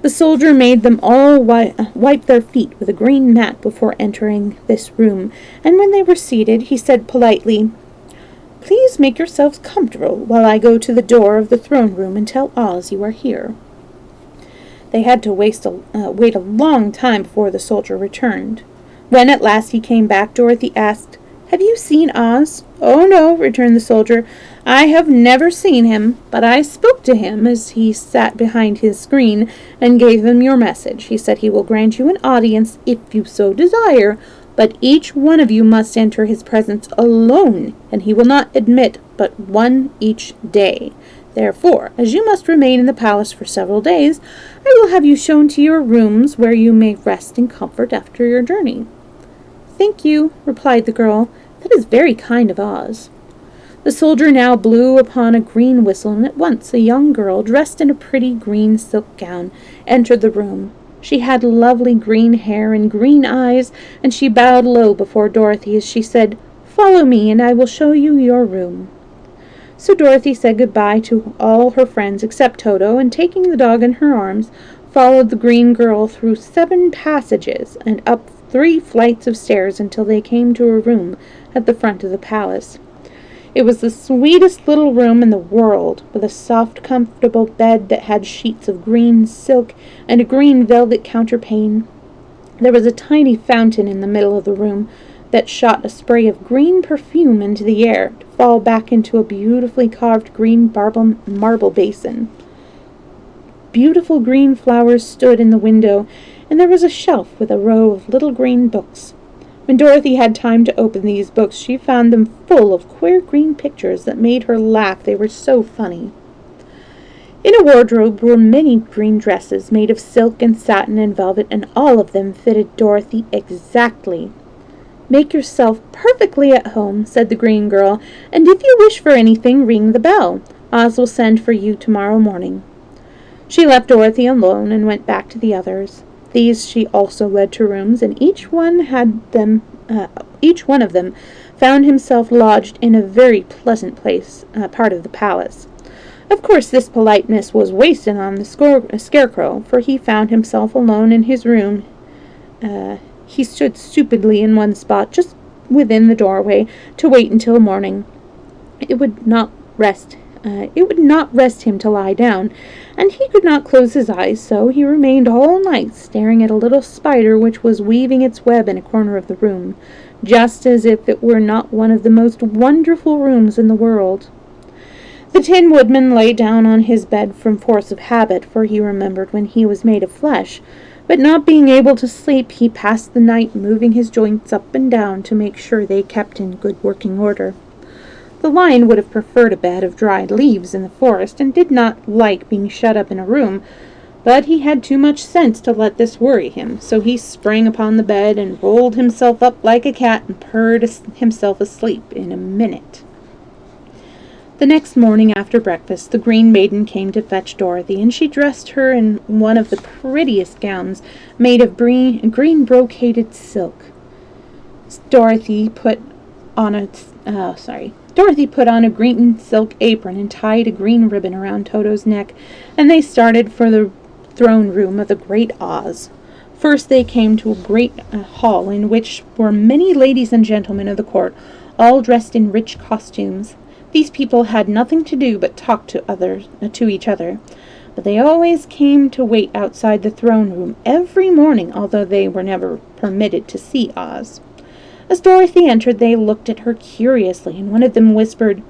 The soldier made them all wipe their feet with a green mat before entering this room, and when they were seated, he said politely, "Please make yourselves comfortable while I go to the door of the throne room and tell Oz you are here." They had to wait a long time before the soldier returned. When at last he came back, Dorothy asked, "Have you seen Oz?" "Oh, no," returned the soldier. "I have never seen him, but I spoke to him as he sat behind his screen and gave him your message. He said he will grant you an audience if you so desire, but each one of you must enter his presence alone, and he will not admit but one each day. Therefore, as you must remain in the palace for several days, I will have you shown to your rooms where you may rest in comfort after your journey." "Thank you," replied the girl. "That is very kind of Oz." The soldier now blew upon a green whistle, and at once a young girl, dressed in a pretty green silk gown, entered the room. She had lovely green hair and green eyes, and she bowed low before Dorothy as she said, "Follow me, and I will show you your room." So Dorothy said goodbye to all her friends except Toto, and taking the dog in her arms, followed the green girl through 7 passages and up 3 flights of stairs until they came to a room at the front of the palace. It was the sweetest little room in the world, with a soft, comfortable bed that had sheets of green silk and a green velvet counterpane. There was a tiny fountain in the middle of the room that shot a spray of green perfume into the air to fall back into a beautifully carved green marble basin. Beautiful green flowers stood in the window, and there was a shelf with a row of little green books. When Dorothy had time to open these books, she found them full of queer green pictures that made her laugh. They were so funny. In a wardrobe were many green dresses made of silk and satin and velvet, and all of them fitted Dorothy exactly. "Make yourself perfectly at home," said the green girl, "and if you wish for anything, ring the bell. Oz will send for you tomorrow morning." She left Dorothy alone and went back to the others. These she also led to rooms, and each one of them found himself lodged in a very pleasant part of the palace. Of course, this politeness was wasted on the Scarecrow, for he found himself alone in his room. He stood stupidly in one spot, just within the doorway to wait until morning. It would not rest him to lie down, and he could not close his eyes, so he remained all night staring at a little spider which was weaving its web in a corner of the room, just as if it were not one of the most wonderful rooms in the world. The Tin Woodman lay down on his bed from force of habit, for he remembered when he was made of flesh, but not being able to sleep, he passed the night moving his joints up and down to make sure they kept in good working order. The Lion would have preferred a bed of dried leaves in the forest, and did not like being shut up in a room, but he had too much sense to let this worry him, so he sprang upon the bed and rolled himself up like a cat and purred himself asleep in a minute. The next morning after breakfast, the Green Maiden came to fetch Dorothy, and she dressed her in one of the prettiest gowns made of green brocaded silk. Dorothy put on a green silk apron and tied a green ribbon around Toto's neck, and they started for the throne room of the Great Oz. First they came to a great hall in which were many ladies and gentlemen of the court, all dressed in rich costumes. These people had nothing to do but talk to each other, but they always came to wait outside the throne room every morning, although they were never permitted to see Oz. As Dorothy entered, they looked at her curiously, and one of them whispered,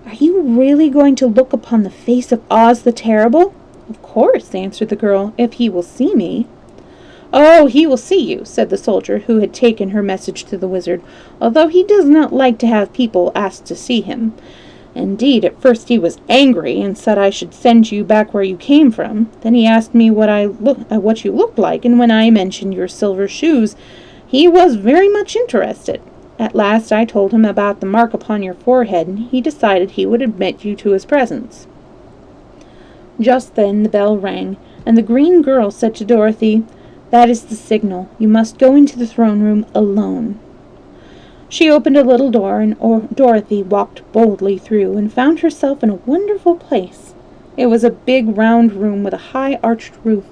"Are you really going to look upon the face of Oz the Terrible?" "Of course," answered the girl, "if he will see me." "Oh, he will see you," said the soldier who had taken her message to the wizard, "although he does not like to have people asked to see him. Indeed, at first he was angry and said I should send you back where you came from. Then he asked me what you looked like, and when I mentioned your silver shoes, he was very much interested. At last I told him about the mark upon your forehead, and he decided he would admit you to his presence." Just then the bell rang, and the green girl said to Dorothy, "That is the signal. You must go into the throne room alone." She opened a little door, and Dorothy walked boldly through and found herself in a wonderful place. It was a big round room with a high arched roof,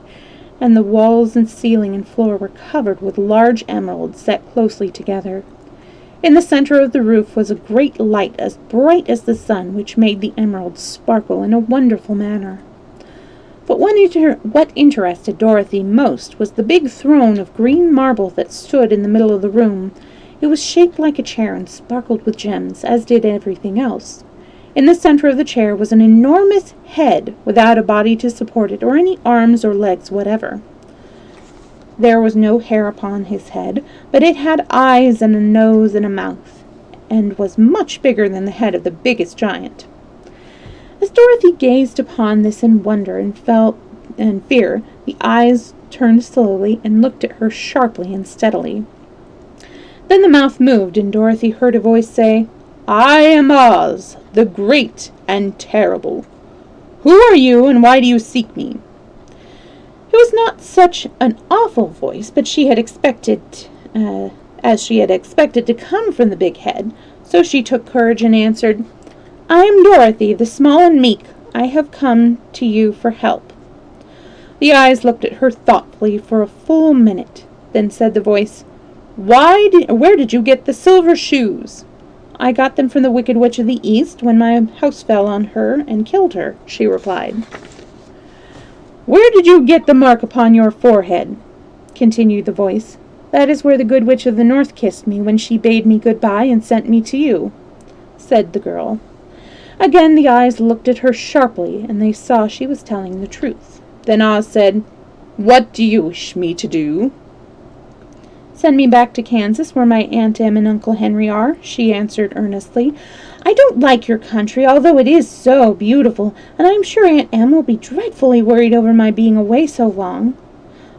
and the walls and ceiling and floor were covered with large emeralds set closely together. In the center of the roof was a great light as bright as the sun, which made the emeralds sparkle in a wonderful manner. But what interested Dorothy most was the big throne of green marble that stood in the middle of the room. It was shaped like a chair and sparkled with gems, as did everything else. In the center of the chair was an enormous head without a body to support it, or any arms or legs whatever. There was no hair upon his head, but it had eyes and a nose and a mouth, and was much bigger than the head of the biggest giant. As Dorothy gazed upon this in wonder and fear, the eyes turned slowly and looked at her sharply and steadily. Then the mouth moved, and Dorothy heard a voice say, "I am Oz, the Great and Terrible. Who are you, and why do you seek me?" It was not such an awful voice, but she had expected to come from the big head, so she took courage and answered, "I am Dorothy, the small and meek. I have come to you for help." The eyes looked at her thoughtfully for a full minute. Then said the voice, "Where did you get the silver shoes?" "I got them from the Wicked Witch of the East when my house fell on her and killed her," she replied. "Where did you get the mark upon your forehead?" continued the voice. "That is where the Good Witch of the North kissed me when she bade me good-bye and sent me to you," said the girl. Again the eyes looked at her sharply, and they saw she was telling the truth. Then Oz said, "What do you wish me to do?" "Send me back to Kansas, where my Aunt Em and Uncle Henry are," she answered earnestly. "I don't like your country, although it is so beautiful, and I am sure Aunt Em will be dreadfully worried over my being away so long."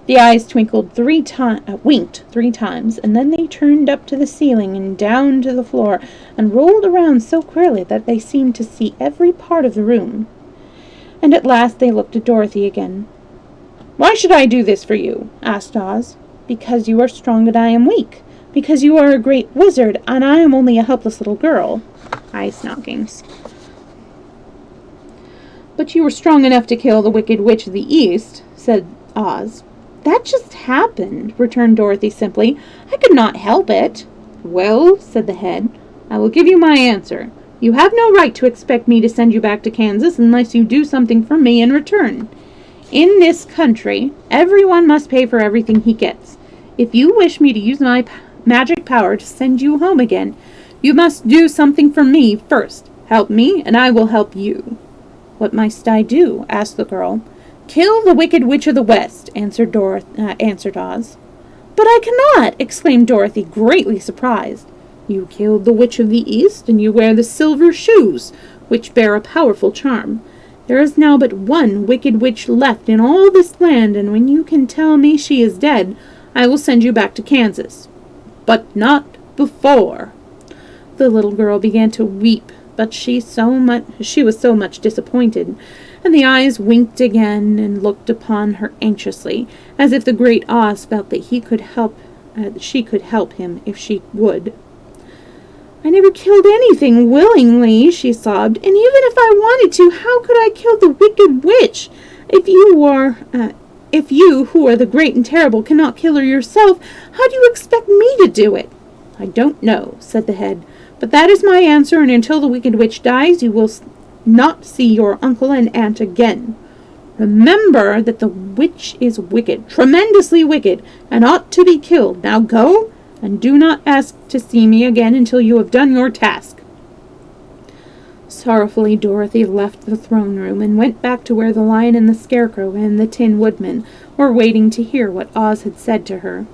The eyes winked 3 times, and then they turned up to the ceiling and down to the floor, and rolled around so queerly that they seemed to see every part of the room. And at last they looked at Dorothy again. "Why should I do this for you?" asked Oz. "Because you are strong and I am weak. Because you are a great wizard, and I am only a helpless little girl." Ice knockings. "But you were strong enough to kill the Wicked Witch of the East," said Oz. "That just happened," returned Dorothy simply. "I could not help it." Well, said the head, I will give you my answer. You have no right to expect me to send you back to Kansas unless you do something for me in return. In this country, everyone must pay for everything he gets. If you wish me to use my magic power to send you home again, you must do something for me first. Help me, and I will help you. What must I do? Asked the girl. Kill the Wicked Witch of the West, answered Oz. But I cannot, exclaimed Dorothy, greatly surprised. You killed the Witch of the East, and you wear the silver shoes, which bear a powerful charm. There is now but one wicked witch left in all this land, and when you can tell me she is dead, I will send you back to Kansas. But not before. The little girl began to weep, but she was so much disappointed, and the eyes winked again and looked upon her anxiously, as if the great Oz felt that she could help him if she would. I never killed anything willingly, she sobbed, and even if I wanted to, how could I kill the Wicked Witch? If you, who are the great and terrible, cannot kill her yourself, how do you expect me to do it? I don't know, said the head, but that is my answer, and until the Wicked Witch dies, you will not see your uncle and aunt again. Remember that the witch is wicked, tremendously wicked, and ought to be killed. Now go, and do not ask to see me again until you have done your task. Sorrowfully, Dorothy left the throne room and went back to where the Lion and the Scarecrow and the Tin Woodman were waiting to hear what Oz had said to her.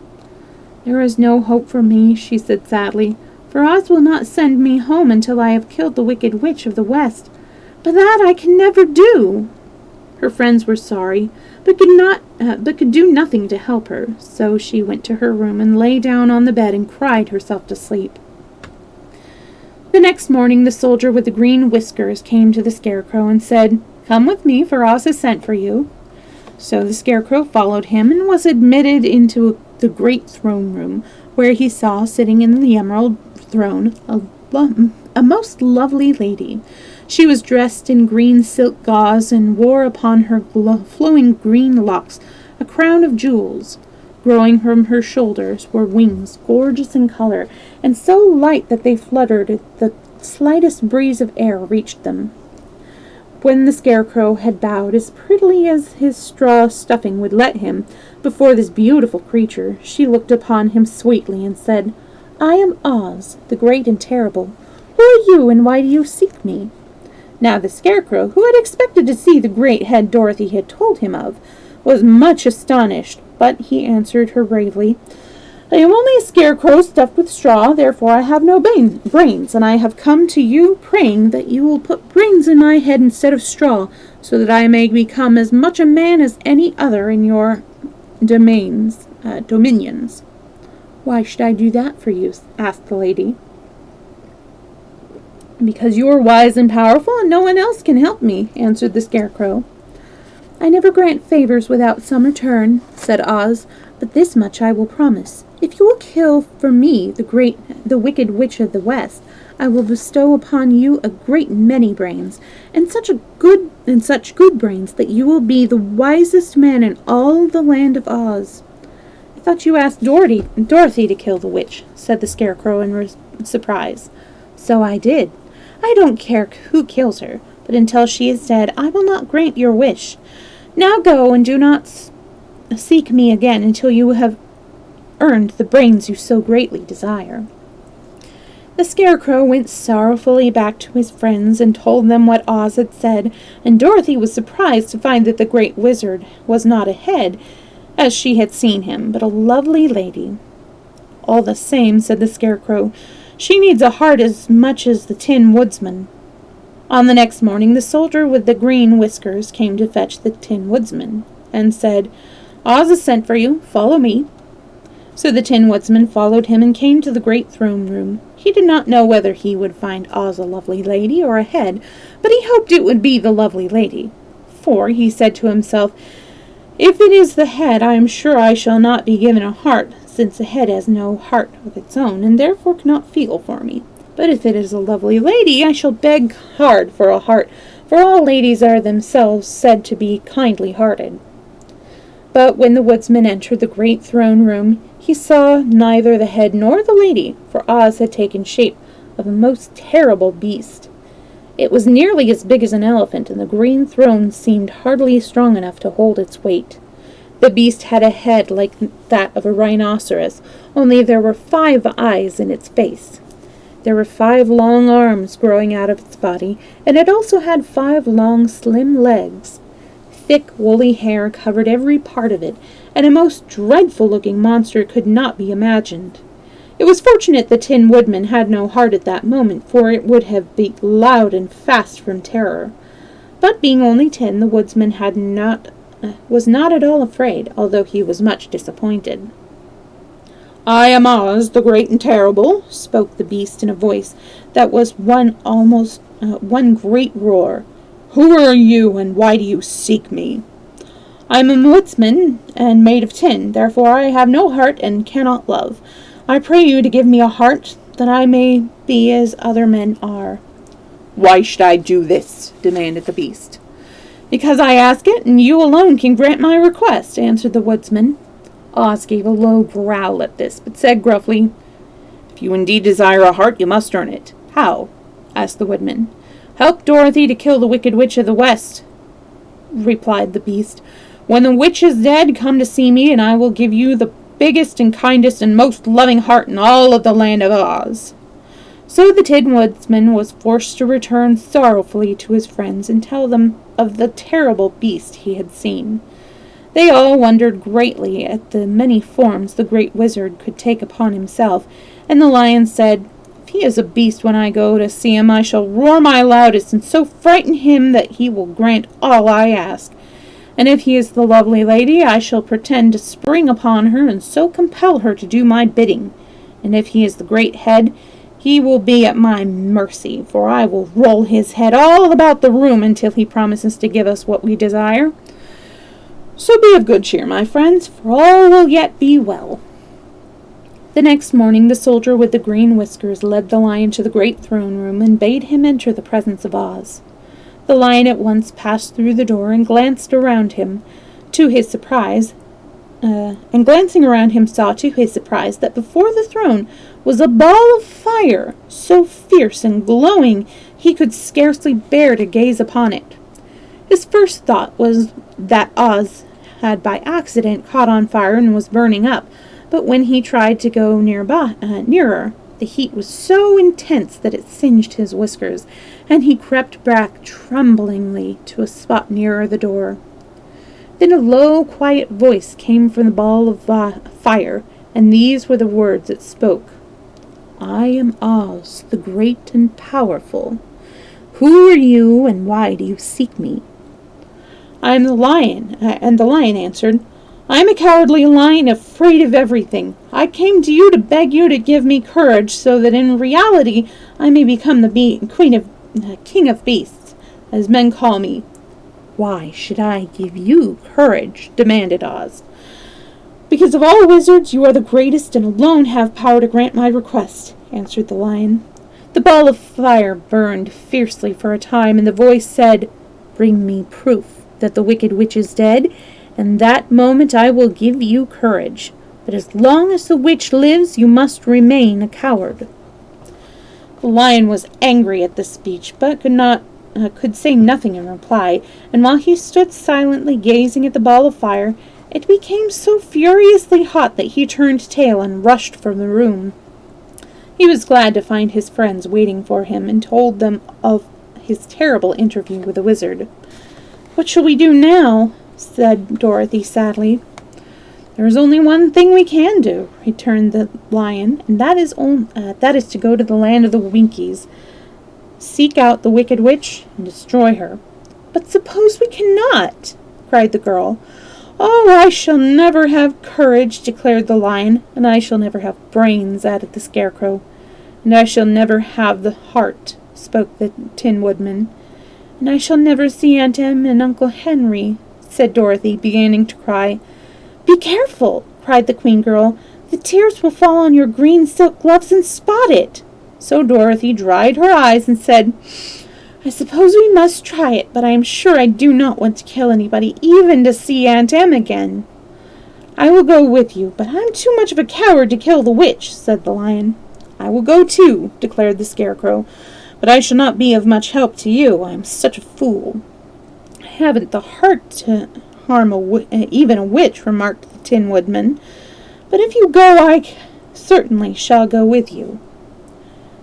There is no hope for me, she said sadly, for Oz will not send me home until I have killed the Wicked Witch of the West. But that I can never do. Her friends were sorry, but could do nothing to help her, so she went to her room and lay down on the bed and cried herself to sleep. The next morning the soldier with the green whiskers came to the Scarecrow and said, Come with me, for Oz has sent for you. So the Scarecrow followed him and was admitted into the great throne room, where he saw, sitting in the emerald throne, a most lovely lady. She was dressed in green silk gauze and wore upon her flowing green locks a crown of jewels. Growing from her shoulders were wings, gorgeous in color, and so light that they fluttered if the slightest breeze of air reached them. When the Scarecrow had bowed as prettily as his straw stuffing would let him before this beautiful creature, she looked upon him sweetly and said, I am Oz, the great and terrible. Who are you, and why do you seek me? Now the Scarecrow, who had expected to see the great head Dorothy had told him of, was much astonished, but he answered her bravely, I am only a scarecrow stuffed with straw, therefore I have no brains, and I have come to you praying that you will put brains in my head instead of straw, so that I may become as much a man as any other in your dominions. Why should I do that for you? Asked the lady. Because you are wise and powerful, and no one else can help me, answered the Scarecrow. I never grant favors without some return, said Oz, but this much I will promise. If you will kill for me the Wicked Witch of the West, I will bestow upon you a great many brains, and such good brains that you will be the wisest man in all the land of Oz. I thought you asked Dorothy to kill the witch, said the Scarecrow in surprise. So I did. I don't care who kills her, but until she is dead, I will not grant your wish. Now go, and do not seek me again until you have earned the brains you so greatly desire. The Scarecrow went sorrowfully back to his friends and told them what Oz had said, and Dorothy was surprised to find that the great wizard was not a head, as she had seen him, but a lovely lady. All the same, said the Scarecrow, she needs a heart as much as the Tin Woodsman. On the next morning, the soldier with the green whiskers came to fetch the Tin Woodsman, and said, Oz has sent for you. Follow me. So the Tin Woodsman followed him and came to the great throne room. He did not know whether he would find Oz a lovely lady or a head, but he hoped it would be the lovely lady. For, he said to himself, if it is the head, I am sure I shall not be given a heart, since the head has no heart of its own, and therefore cannot feel for me. But if it is a lovely lady, I shall beg hard for a heart, for all ladies are themselves said to be kindly-hearted. But when the woodsman entered the great throne room, He saw neither the head nor the lady, for Oz had taken shape of a most terrible beast. It was nearly as big as an elephant, and the green throne seemed hardly strong enough to hold its weight. The beast had a head like that of a rhinoceros, only there were 5 eyes in its face. There were 5 long arms growing out of its body, and it also had 5 long, slim legs. Thick, woolly hair covered every part of it, and a most dreadful-looking monster could not be imagined. It was fortunate the Tin Woodman had no heart at that moment, for it would have beat loud and fast from terror. But being only 10, the woodsman was not at all afraid, although he was much disappointed. "I am Oz, the great and terrible," spoke the beast in a voice that was one great roar. "Who are you, and why do you seek me?" "I am a woodsman, and made of tin, therefore I have no heart and cannot love. I pray you to give me a heart, that I may be as other men are." "Why should I do this?" demanded the beast. "Because I ask it, and you alone can grant my request," answered the woodsman. Oz gave a low growl at this, but said gruffly, "If you indeed desire a heart, you must earn it." "How?" asked the woodman. "Help Dorothy to kill the Wicked Witch of the West," replied the beast. "When the witch is dead, come to see me, and I will give you the biggest and kindest and most loving heart in all of the land of Oz." So the Tin Woodsman was forced to return sorrowfully to his friends and tell them of the terrible beast he had seen. They all wondered greatly at the many forms the great wizard could take upon himself, and the lion said, "If he is a beast when I go to see him, I shall roar my loudest and so frighten him that he will grant all I ask. And if he is the lovely lady, I shall pretend to spring upon her and so compel her to do my bidding. And if he is the great head, he will be at my mercy, for I will roll his head all about the room until he promises to give us what we desire. So be of good cheer, my friends, for all will yet be well." The next morning the soldier with the green whiskers led the lion to the great throne room and bade him enter the presence of Oz. The lion at once passed through the door and glanced around him. Glancing around him saw to his surprise that before the throne was a ball of fire, so fierce and glowing he could scarcely bear to gaze upon it. His first thought was that Oz had by accident caught on fire and was burning up, but when he tried to go nearer, the heat was so intense that it singed his whiskers, and he crept back tremblingly to a spot nearer the door. Then a low, quiet voice came from the ball of fire, and these were the words it spoke. "I am Oz, the great and powerful. Who are you, and why do you seek me?" "I am the lion," and the lion answered, "I am a cowardly lion, afraid of everything. I came to you to beg you to give me courage, so that in reality I may become the king of beasts, as men call me." "Why should I give you courage?" demanded Oz. "Because of all wizards, you are the greatest and alone have power to grant my request," answered the lion. The ball of fire burned fiercely for a time, and the voice said, "Bring me proof that the Wicked Witch is dead, and that moment I will give you courage. But as long as the witch lives, you must remain a coward." The lion was angry at this speech, but could say nothing in reply, and while he stood silently gazing at the ball of fire, it became so furiously hot that he turned tail and rushed from the room. He was glad to find his friends waiting for him, and told them of his terrible interview with the wizard. "What shall we do now?" said Dorothy sadly. "There is only one thing we can do," returned the lion, "and that is to go to the land of the Winkies, seek out the Wicked Witch, and destroy her." "But suppose we cannot?" cried the girl. "Oh, I shall never have courage," declared the lion. "And I shall never have brains," added the Scarecrow. "And I shall never have the heart," spoke the Tin Woodman. "And I shall never see Aunt Em and Uncle Henry," said Dorothy, beginning to cry. "Be careful," cried the Queen Girl. "The tears will fall on your green silk gloves and spot it." So Dorothy dried her eyes and said, "I suppose we must try it, but I am sure I do not want to kill anybody, even to see Aunt Em again." I will go with you, but I'm too much of a coward to kill the witch, said the lion. I will go too, declared the Scarecrow, but I shall not be of much help to you. I am such a fool. I haven't the heart to harm even a witch, remarked the Tin Woodman. But if you go, I certainly shall go with you.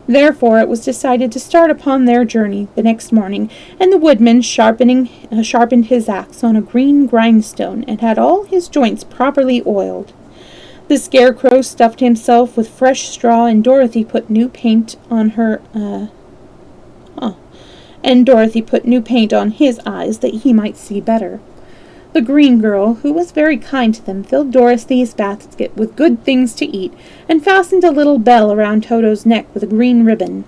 Therefore it was decided to start upon their journey the next morning, and the woodman sharpened his axe on a green grindstone and had all his joints properly oiled. The Scarecrow stuffed himself with fresh straw, and Dorothy put new paint on his eyes that he might see better. The green girl, who was very kind to them, filled Dorothy's basket with good things to eat, and fastened a little bell around Toto's neck with a green ribbon.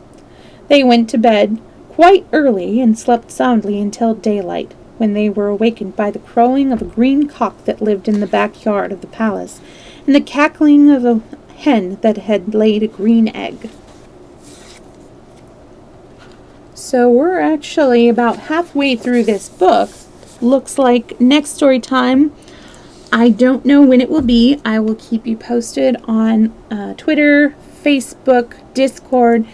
They went to bed quite early and slept soundly until daylight, when they were awakened by the crowing of a green cock that lived in the backyard of the palace, and the cackling of a hen that had laid a green egg. So we're actually about halfway through this book. Looks like next story time, I don't know when it will be. I will keep you posted on Twitter, Facebook, Discord,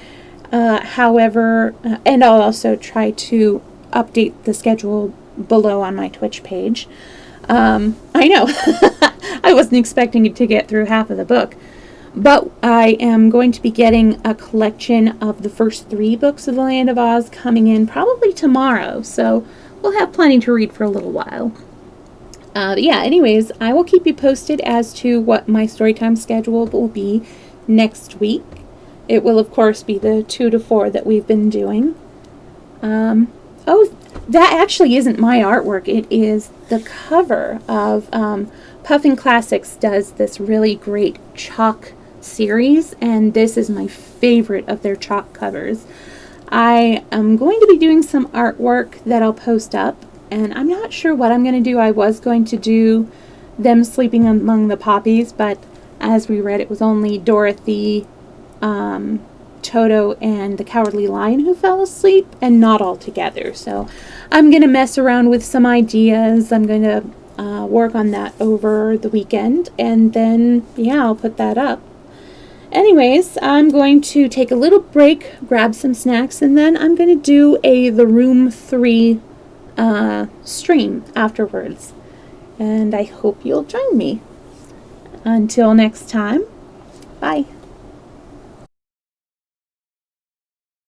and I'll also try to update the schedule below on my Twitch page. I know, I wasn't expecting to get through half of the book, but I am going to be getting a collection of the first 3 books of The Land of Oz coming in probably tomorrow, so we'll have plenty to read for a little while. But yeah, anyways, I will keep you posted as to what my storytime schedule will be next week. It will, of course, be the 2 to 4 that we've been doing. Oh, that actually isn't my artwork. It is the cover of Puffin Classics does this really great chalk series, and this is my favorite of their chalk covers. I am going to be doing some artwork that I'll post up, and I'm not sure what I'm going to do. I was going to do them sleeping among the poppies, but as we read, it was only Dorothy, Toto, and the Cowardly Lion who fell asleep, and not all together. So I'm going to mess around with some ideas. I'm going to work on that over the weekend, and then, yeah, I'll put that up. Anyways, I'm going to take a little break, grab some snacks, and then I'm going to do The Room 3 stream afterwards. And I hope you'll join me. Until next time, bye.